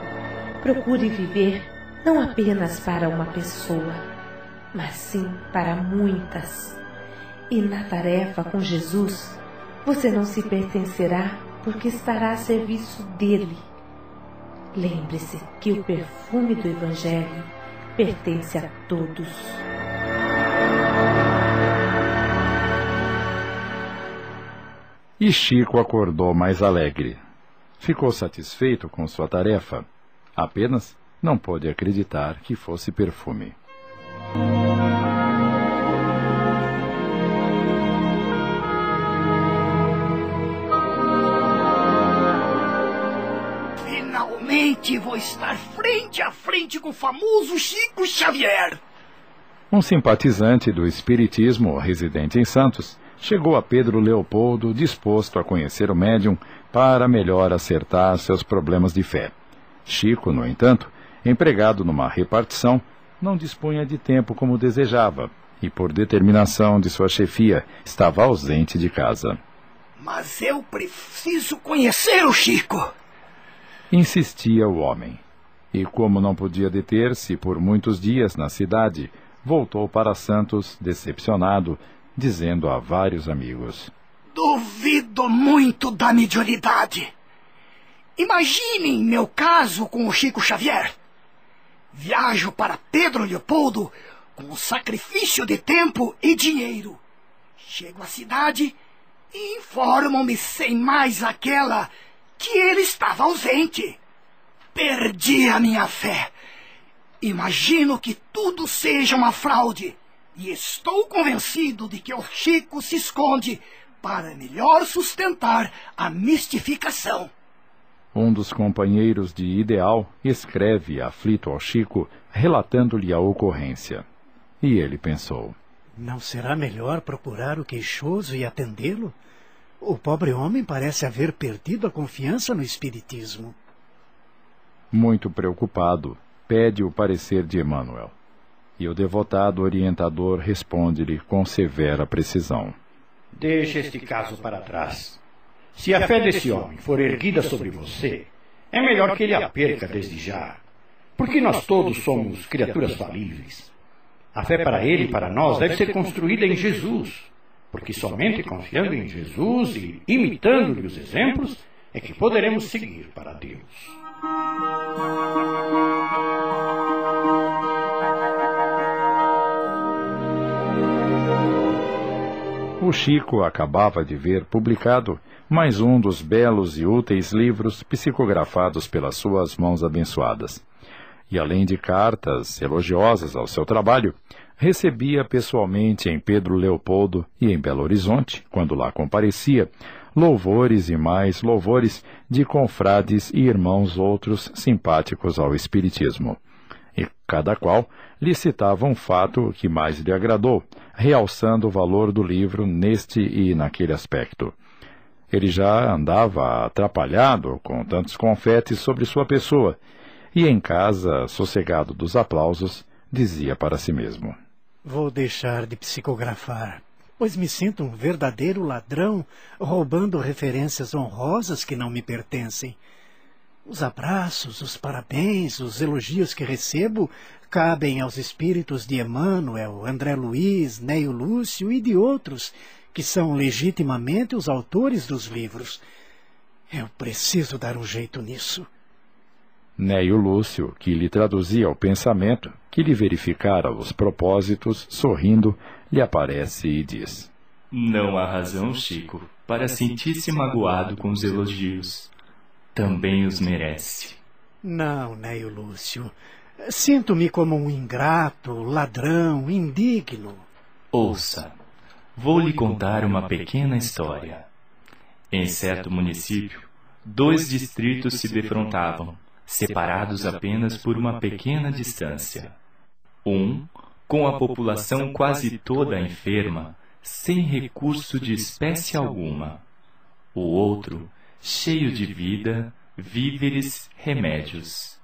procure viver não apenas para uma pessoa, mas sim para muitas. E na tarefa com Jesus, você não se pertencerá porque estará a serviço dele. Lembre-se que o perfume do Evangelho pertence a todos. E Chico acordou mais alegre. Ficou satisfeito com sua tarefa, apenas não pôde acreditar que fosse perfume. Finalmente vou estar frente a frente com o famoso Chico Xavier. Um simpatizante do espiritismo residente em Santos chegou a Pedro Leopoldo disposto a conhecer o médium para melhor acertar seus problemas de fé. Chico, no entanto, empregado numa repartição, não dispunha de tempo como desejava e, por determinação de sua chefia, estava ausente de casa. Mas eu preciso conhecer o Chico! Insistia o homem. E, como não podia deter-se por muitos dias na cidade, voltou para Santos decepcionado, dizendo a vários amigos: Duvido muito da mediunidade. Imaginem meu caso com o Chico Xavier. Viajo para Pedro Leopoldo com sacrifício de tempo e dinheiro. Chego à cidade e informam-me sem mais aquela que ele estava ausente. Perdi a minha fé. Imagino que tudo seja uma fraude e estou convencido de que o Chico se esconde para melhor sustentar a mistificação. Um dos companheiros de ideal escreve aflito ao Chico, relatando-lhe a ocorrência. E ele pensou: não será melhor procurar o queixoso e atendê-lo? O pobre homem parece haver perdido a confiança no espiritismo. Muito preocupado, pede o parecer de Emmanuel. E o devotado orientador responde-lhe com severa precisão: deixe este caso para trás. Se a fé desse homem for erguida sobre você, é melhor que ele a perca desde já, porque nós todos somos criaturas falíveis. A fé para ele e para nós deve ser construída em Jesus, porque somente confiando em Jesus e imitando-lhe os exemplos é que poderemos seguir para Deus. O Chico acabava de ver publicado mais um dos belos e úteis livros psicografados pelas suas mãos abençoadas. E além de cartas elogiosas ao seu trabalho, recebia pessoalmente em Pedro Leopoldo e em Belo Horizonte, quando lá comparecia, louvores e mais louvores de confrades e irmãos outros simpáticos ao espiritismo. E cada qual lhe citava um fato que mais lhe agradou, realçando o valor do livro neste e naquele aspecto. Ele já andava atrapalhado com tantos confetes sobre sua pessoa, e em casa, sossegado dos aplausos, dizia para si mesmo: vou deixar de psicografar, pois me sinto um verdadeiro ladrão, roubando referências honrosas que não me pertencem. Os abraços, os parabéns, os elogios que recebo cabem aos espíritos de Emmanuel, André Luiz, Neio Lúcio e de outros, que são legitimamente os autores dos livros. Eu preciso dar um jeito nisso. Neio Lúcio, que lhe traduzia o pensamento, que lhe verificara os propósitos, sorrindo, lhe aparece e diz: não há razão, Chico, para sentir-se magoado com os elogios. Também os merece. Não, Neio Lúcio. Sinto-me como um ingrato, ladrão, indigno. Ouça, vou lhe contar uma pequena história. Em certo município, 2 distritos se defrontavam, separados apenas por uma pequena distância. Um, com a população quase toda enferma, sem recurso de espécie alguma. O outro, cheio de vida, víveres, remédios.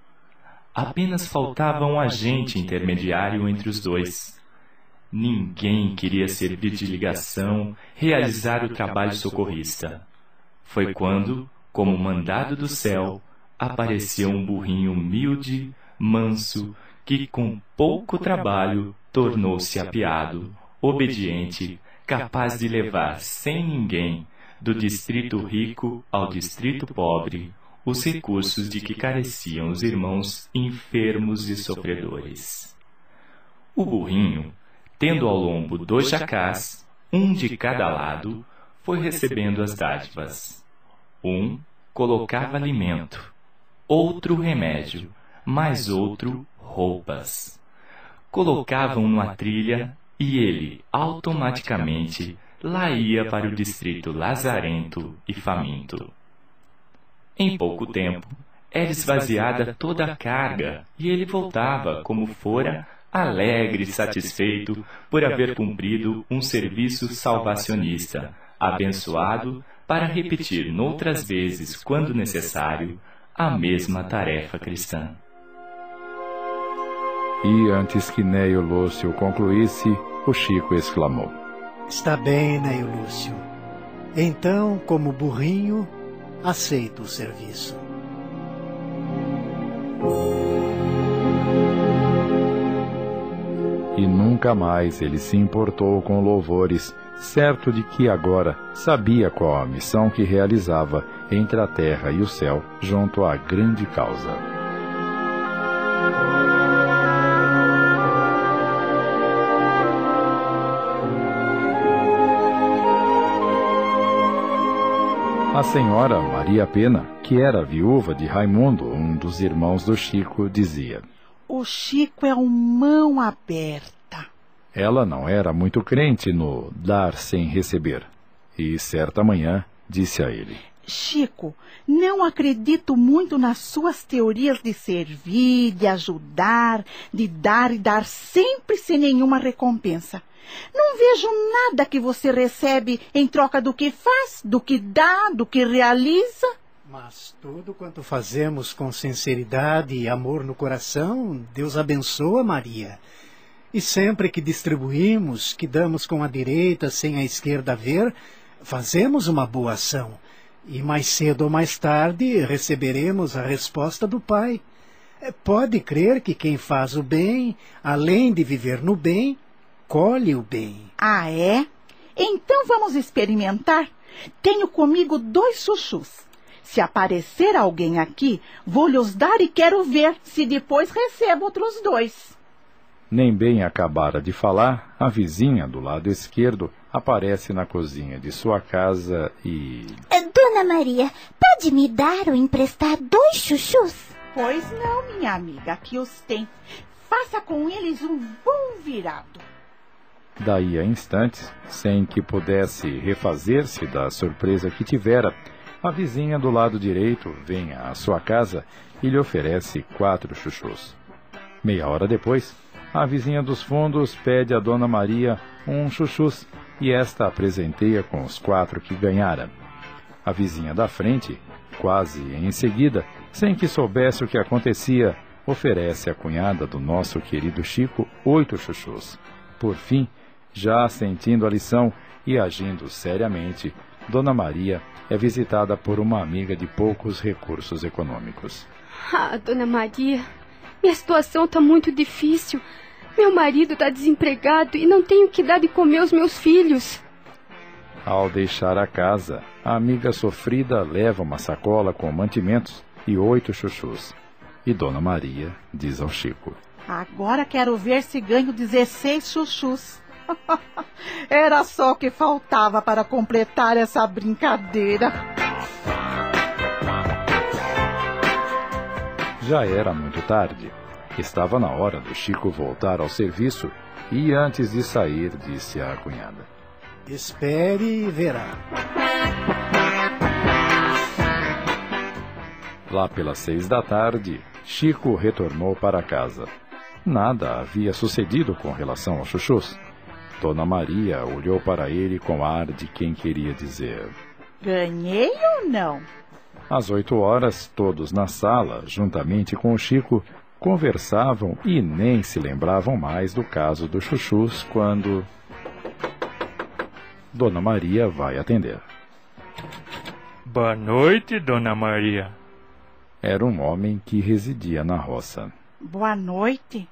Apenas faltava um agente intermediário entre os dois. Ninguém queria servir de ligação, realizar o trabalho socorrista. Foi quando, como mandado do céu, apareceu um burrinho humilde, manso, que com pouco trabalho tornou-se apeado, obediente, capaz de levar sem ninguém, do distrito rico ao distrito pobre, os recursos de que careciam os irmãos enfermos e sofredores. O burrinho, tendo ao lombo 2 jacás, um de cada lado, foi recebendo as dádivas. Um colocava alimento, outro remédio, mais outro roupas. Colocavam numa trilha e ele, automaticamente, lá ia para o distrito lazarento e faminto. Em pouco tempo, era esvaziada toda a carga e ele voltava, como fora, alegre e satisfeito por haver cumprido um serviço salvacionista, abençoado para repetir noutras vezes, quando necessário, a mesma tarefa cristã. E antes que Neio Lúcio concluísse, o Chico exclamou: Está bem, Neio Lúcio. Então, como burrinho, aceito o serviço. E nunca mais ele se importou com louvores, certo de que agora sabia qual a missão que realizava entre a terra e o céu junto à grande causa. A senhora Maria Pena, que era viúva de Raimundo, um dos irmãos do Chico, dizia: O Chico é um mão aberta. Ela não era muito crente no dar sem receber. E certa manhã disse a ele: Chico, não acredito muito nas suas teorias de servir, de ajudar, de dar e dar sempre sem nenhuma recompensa. Não vejo nada que você recebe em troca do que faz, do que dá, do que realiza. Mas tudo quanto fazemos com sinceridade e amor no coração, Deus abençoa, Maria. E sempre que distribuímos, que damos com a direita sem a esquerda ver, fazemos uma boa ação. E mais cedo ou mais tarde receberemos a resposta do Pai. Pode crer que quem faz o bem, além de viver no bem, colhe o bem. Ah, é? Então vamos experimentar. Tenho comigo 2 chuchus. Se aparecer alguém aqui, vou-lhes dar e quero ver se depois recebo outros 2. Nem bem acabara de falar, a vizinha do lado esquerdo aparece na cozinha de sua casa e... Dona Maria, pode me dar ou emprestar 2 chuchus? Pois não, minha amiga, aqui os tem. Faça com eles um bom virado. Daí a instantes, sem que pudesse refazer-se da surpresa que tivera, a vizinha do lado direito vem à sua casa e lhe oferece 4 chuchus. Meia hora depois, a vizinha dos fundos pede a Dona Maria um chuchus e esta a presenteia com os 4 que ganhara. A vizinha da frente, quase em seguida, sem que soubesse o que acontecia, oferece à cunhada do nosso querido Chico 8 chuchus. Por fim, já sentindo a lição e agindo seriamente, Dona Maria é visitada por uma amiga de poucos recursos econômicos. Ah, Dona Maria, minha situação está muito difícil. Meu marido está desempregado e não tenho que dar de comer aos meus filhos. Ao deixar a casa, a amiga sofrida leva uma sacola com mantimentos e 8 chuchus. E Dona Maria diz ao Chico: Agora quero ver se ganho 16 chuchus. Era só o que faltava para completar essa brincadeira. Já era muito tarde. Estava na hora do Chico voltar ao serviço e antes de sair disse à cunhada: Espere e verá. Lá pelas 6 da tarde, Chico retornou para casa. Nada havia sucedido com relação aos chuchus. Dona Maria olhou para ele com ar de quem queria dizer: Ganhei ou não? Às 8 horas, todos na sala, juntamente com o Chico, conversavam e nem se lembravam mais do caso dos chuchus quando Dona Maria vai atender. Boa noite, Dona Maria. Era um homem que residia na roça. Boa noite.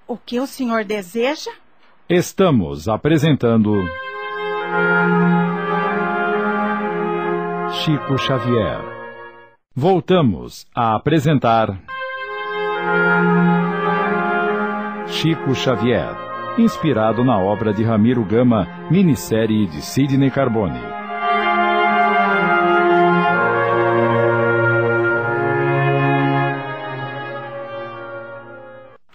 O que o senhor deseja? Estamos apresentando Chico Xavier. Voltamos a apresentar Chico Xavier, inspirado na obra de Ramiro Gama, minissérie de Sidney Carbone.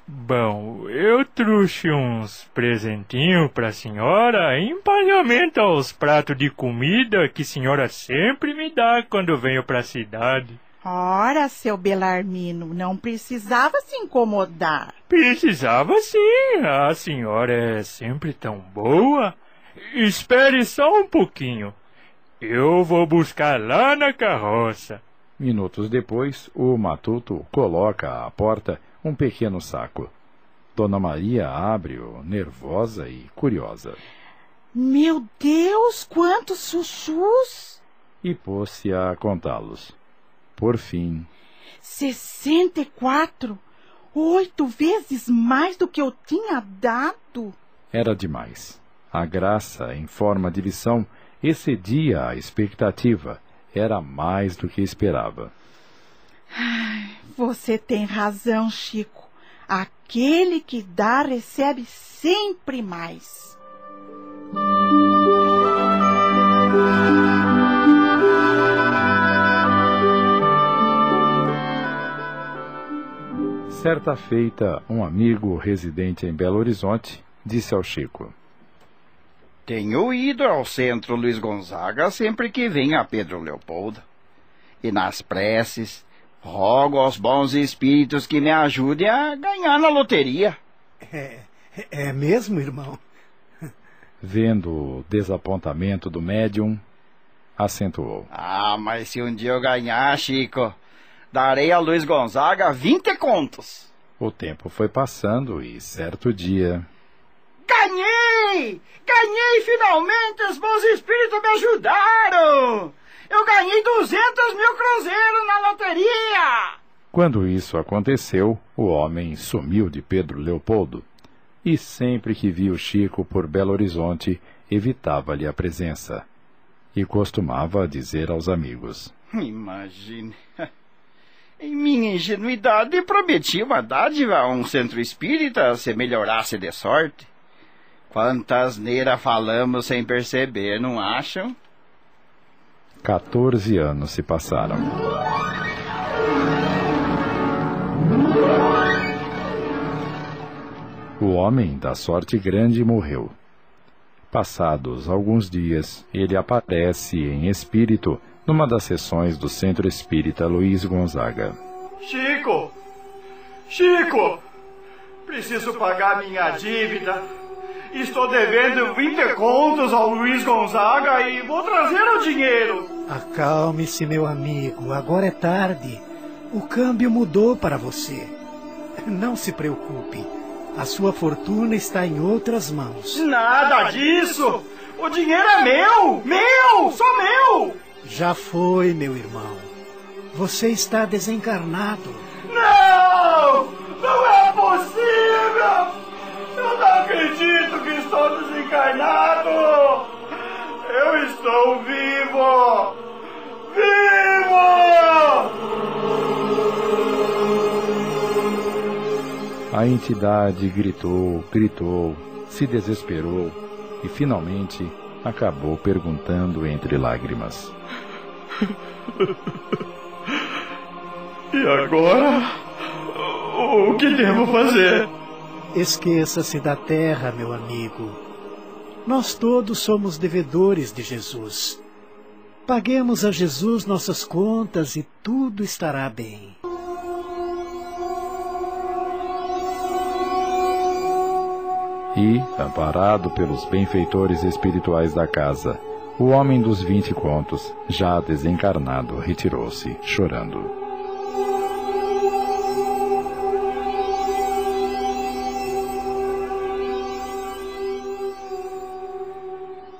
Bom, eu trouxe uns presentinhos para a senhora em pagamento aos pratos de comida que a senhora sempre me dá quando venho para a cidade. Ora, seu Belarmino, não precisava se incomodar. Precisava sim, a senhora é sempre tão boa. Espere só um pouquinho. Eu vou buscar lá na carroça. Minutos depois, o matuto coloca à porta um pequeno saco. Dona Maria abre-o, nervosa e curiosa. Meu Deus, quantos chuchus! E pôs-se a contá-los. Por fim... 64! 8 vezes mais do que eu tinha dado. Era demais. A graça, em forma de lição, excedia a expectativa. Era mais do que esperava. Ai, você tem razão, Chico. Aquele que dá recebe sempre mais. Certa feita, um amigo residente em Belo Horizonte disse ao Chico: Tenho ido ao centro Luiz Gonzaga sempre que venho a Pedro Leopoldo. E nas preces, rogo aos bons espíritos que me ajudem a ganhar na loteria. É mesmo, irmão? Vendo o desapontamento do médium, acentuou: Ah, mas se um dia eu ganhar, Chico, darei a Luiz Gonzaga 20 contos. O tempo foi passando e, certo dia... Ganhei! Ganhei finalmente! Os bons espíritos me ajudaram! Eu ganhei 200 mil cruzeiros na loteria! Quando isso aconteceu, o homem sumiu de Pedro Leopoldo. E sempre que via o Chico por Belo Horizonte, evitava-lhe a presença. E costumava dizer aos amigos: Imagine... Em minha ingenuidade, prometi uma dádiva a um centro espírita se melhorasse de sorte. Quanta asneira falamos sem perceber, não acham? 14 anos se passaram. O homem da sorte grande morreu. Passados alguns dias, ele aparece em espírito numa das sessões do Centro Espírita Luiz Gonzaga. Chico! Chico! Preciso pagar minha dívida. Estou devendo 20 contos ao Luiz Gonzaga e vou trazer o dinheiro. Acalme-se, meu amigo. Agora é tarde. O câmbio mudou para você. Não se preocupe. A sua fortuna está em outras mãos. Nada disso! O dinheiro é meu! Meu! Só meu! Já foi, meu irmão. Você está desencarnado. Não! Não é possível! Eu não acredito que estou desencarnado! Eu estou vivo! Vivo! A entidade gritou, se desesperou e finalmente acabou perguntando entre lágrimas: E agora? O que devo fazer? Esqueça-se da terra, meu amigo. Nós todos somos devedores de Jesus. Paguemos a Jesus nossas contas e tudo estará bem. E, amparado pelos benfeitores espirituais da casa, o homem dos 20 contos, já desencarnado, retirou-se, chorando.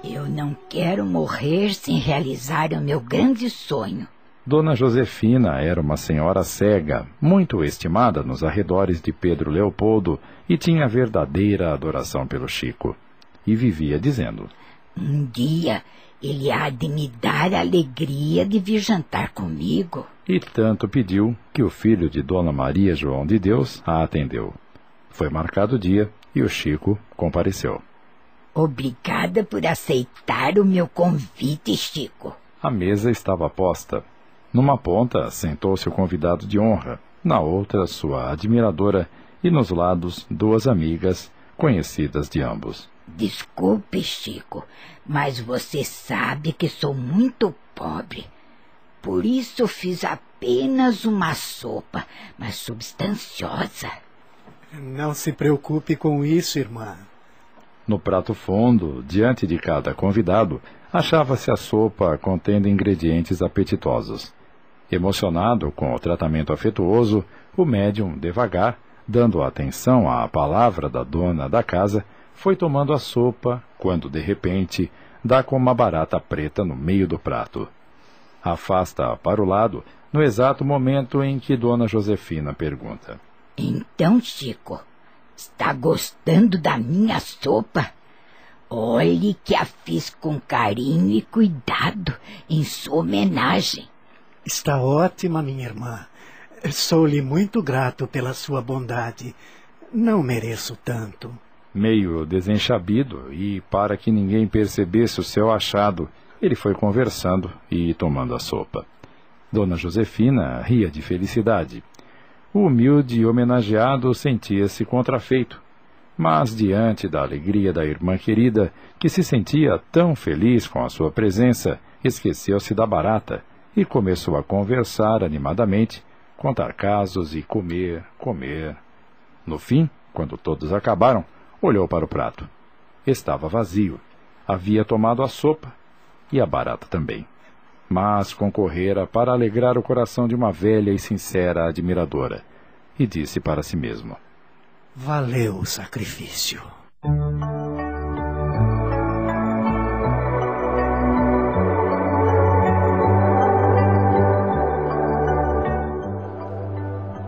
Eu não quero morrer sem realizar o meu grande sonho. Dona Josefina era uma senhora cega, muito estimada nos arredores de Pedro Leopoldo e tinha verdadeira adoração pelo Chico. E vivia dizendo: Um dia ele há de me dar a alegria de vir jantar comigo. E tanto pediu que o filho de Dona Maria João de Deus a atendeu. Foi marcado o dia e o Chico compareceu. Obrigada por aceitar o meu convite, Chico. A mesa estava posta. Numa ponta sentou-se o convidado de honra, na outra sua admiradora e nos lados 2 amigas conhecidas de ambos. Desculpe, Chico, mas você sabe que sou muito pobre. Por isso fiz apenas uma sopa, mas substanciosa. Não se preocupe com isso, irmã. No prato fundo, diante de cada convidado, achava-se a sopa contendo ingredientes apetitosos. Emocionado com o tratamento afetuoso, o médium, devagar, dando atenção à palavra da dona da casa, foi tomando a sopa, quando, de repente, dá com uma barata preta no meio do prato. Afasta-a para o lado, no exato momento em que Dona Josefina pergunta: Então, Chico, está gostando da minha sopa? Olhe que a fiz com carinho e cuidado em sua homenagem. Está ótima, minha irmã. Sou-lhe muito grato pela sua bondade. Não mereço tanto. Meio desenchabido, e para que ninguém percebesse o seu achado, ele foi conversando e tomando a sopa. Dona Josefina ria de felicidade. O humilde homenageado sentia-se contrafeito, mas diante da alegria da irmã querida, que se sentia tão feliz com a sua presença, esqueceu-se da barata e começou a conversar animadamente, contar casos e comer. No fim, quando todos acabaram, olhou para o prato. Estava vazio. Havia tomado a sopa e a barata também. Mas concorrera para alegrar o coração de uma velha e sincera admiradora, e disse para si mesmo: Valeu o sacrifício.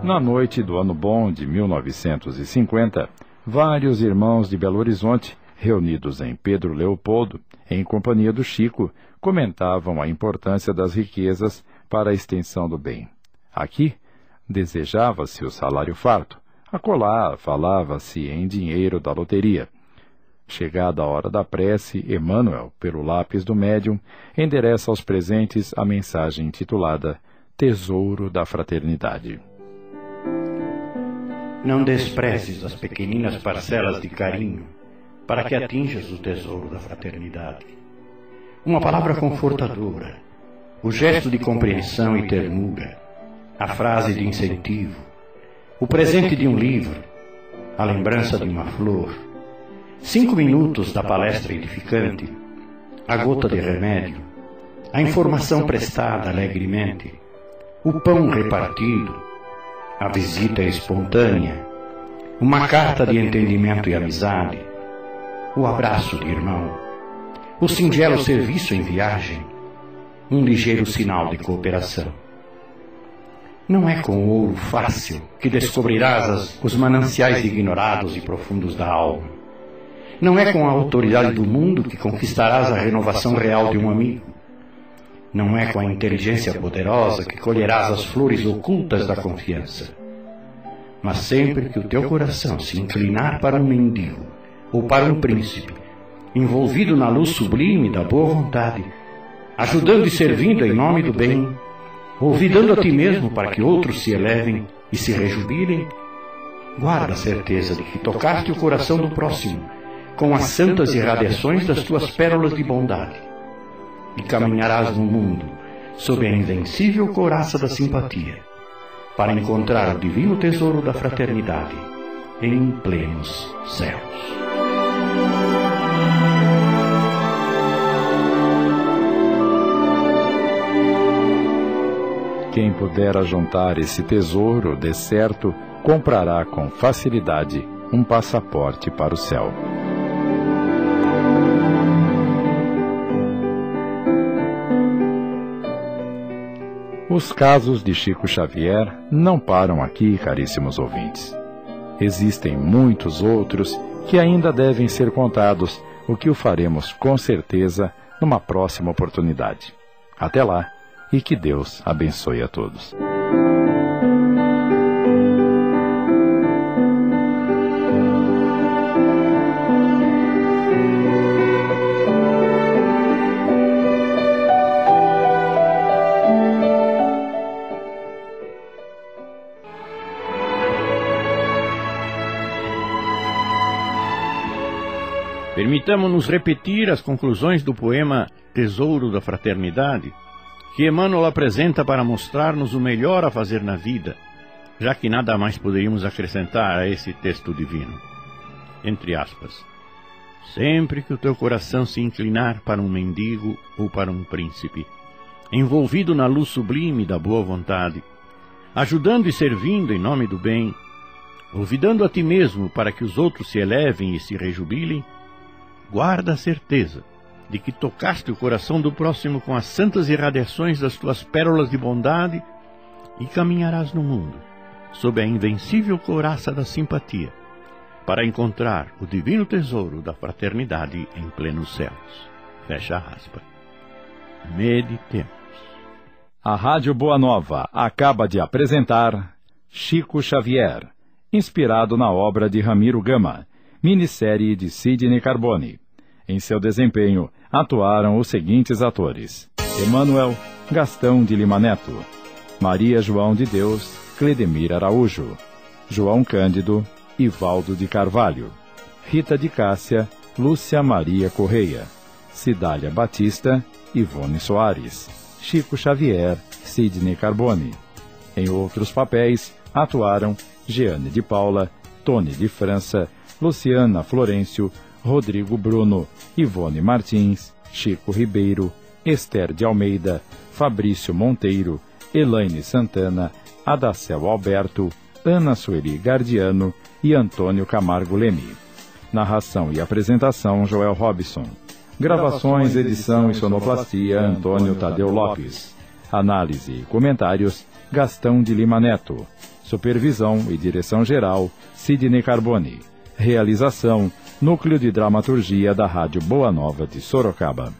Na noite do Ano Bom de 1950, vários irmãos de Belo Horizonte, reunidos em Pedro Leopoldo, em companhia do Chico, comentavam a importância das riquezas para a extensão do bem. Aqui, desejava-se o salário farto. Acolá, falava-se em dinheiro da loteria. Chegada a hora da prece, Emmanuel, pelo lápis do médium, endereça aos presentes a mensagem intitulada Tesouro da Fraternidade. Não desprezes as pequeninas parcelas de carinho para que atinjas o tesouro da fraternidade. Uma palavra confortadora, o gesto de compreensão e ternura, a frase de incentivo, o presente de um livro, a lembrança de uma flor, 5 minutos da palestra edificante, a gota de remédio, a informação prestada alegremente, o pão repartido, a visita espontânea, uma carta de entendimento e amizade, o abraço de irmão, o singelo serviço em viagem, um ligeiro sinal de cooperação. Não é com ouro fácil que descobrirás os mananciais ignorados e profundos da alma. Não é com a autoridade do mundo que conquistarás a renovação real de um amigo. Não é com a inteligência poderosa que colherás as flores ocultas da confiança. Mas sempre que o teu coração se inclinar para um mendigo ou para um príncipe, envolvido na luz sublime da boa vontade, ajudando e servindo em nome do bem, olvidando a ti mesmo para que outros se elevem e se rejubilem, guarda a certeza de que tocaste o coração do próximo com as santas irradiações das tuas pérolas de bondade, e caminharás no mundo sob a invencível couraça da simpatia, para encontrar o divino tesouro da fraternidade em plenos céus. Quem puder ajuntar esse tesouro, de certo, comprará com facilidade um passaporte para o céu. Os casos de Chico Xavier não param aqui, caríssimos ouvintes. Existem muitos outros que ainda devem ser contados, o que o faremos com certeza numa próxima oportunidade. Até lá, e que Deus abençoe a todos. Permitamos-nos repetir as conclusões do poema Tesouro da Fraternidade, que Emmanuel apresenta para mostrar-nos o melhor a fazer na vida, já que nada mais poderíamos acrescentar a esse texto divino. Entre aspas. Sempre que o teu coração se inclinar para um mendigo ou para um príncipe, envolvido na luz sublime da boa vontade, ajudando e servindo em nome do bem, olvidando a ti mesmo para que os outros se elevem e se rejubilem, guarda a certeza de que tocaste o coração do próximo com as santas irradiações das tuas pérolas de bondade e caminharás no mundo, sob a invencível couraça da simpatia, para encontrar o divino tesouro da fraternidade em plenos céus. Fecha aspas. Meditemos. A Rádio Boa Nova acaba de apresentar Chico Xavier, inspirado na obra de Ramiro Gama, minissérie de Sidney Carbone. Em seu desempenho, atuaram os seguintes atores: Emanuel, Gastão de Lima Neto; Maria João de Deus, Cledemir Araújo; João Cândido, Ivaldo de Carvalho; Rita de Cássia, Lúcia Maria Correia; Cidália Batista, Ivone Soares; Chico Xavier, Sidney Carbone. Em outros papéis, atuaram Jeane de Paula, Tony de França, Luciana Florencio, Rodrigo Bruno, Ivone Martins, Chico Ribeiro, Esther de Almeida, Fabrício Monteiro, Elaine Santana, Adacel Alberto, Ana Sueli Gardiano e Antônio Camargo Leme. Narração e apresentação, Joel Robson. Gravações, edição e sonoplastia, Antônio Tadeu Lopes. Análise e comentários, Gastão de Lima Neto. Supervisão e direção geral, Sidney Carbone. Realização, Núcleo de Dramaturgia da Rádio Boa Nova de Sorocaba.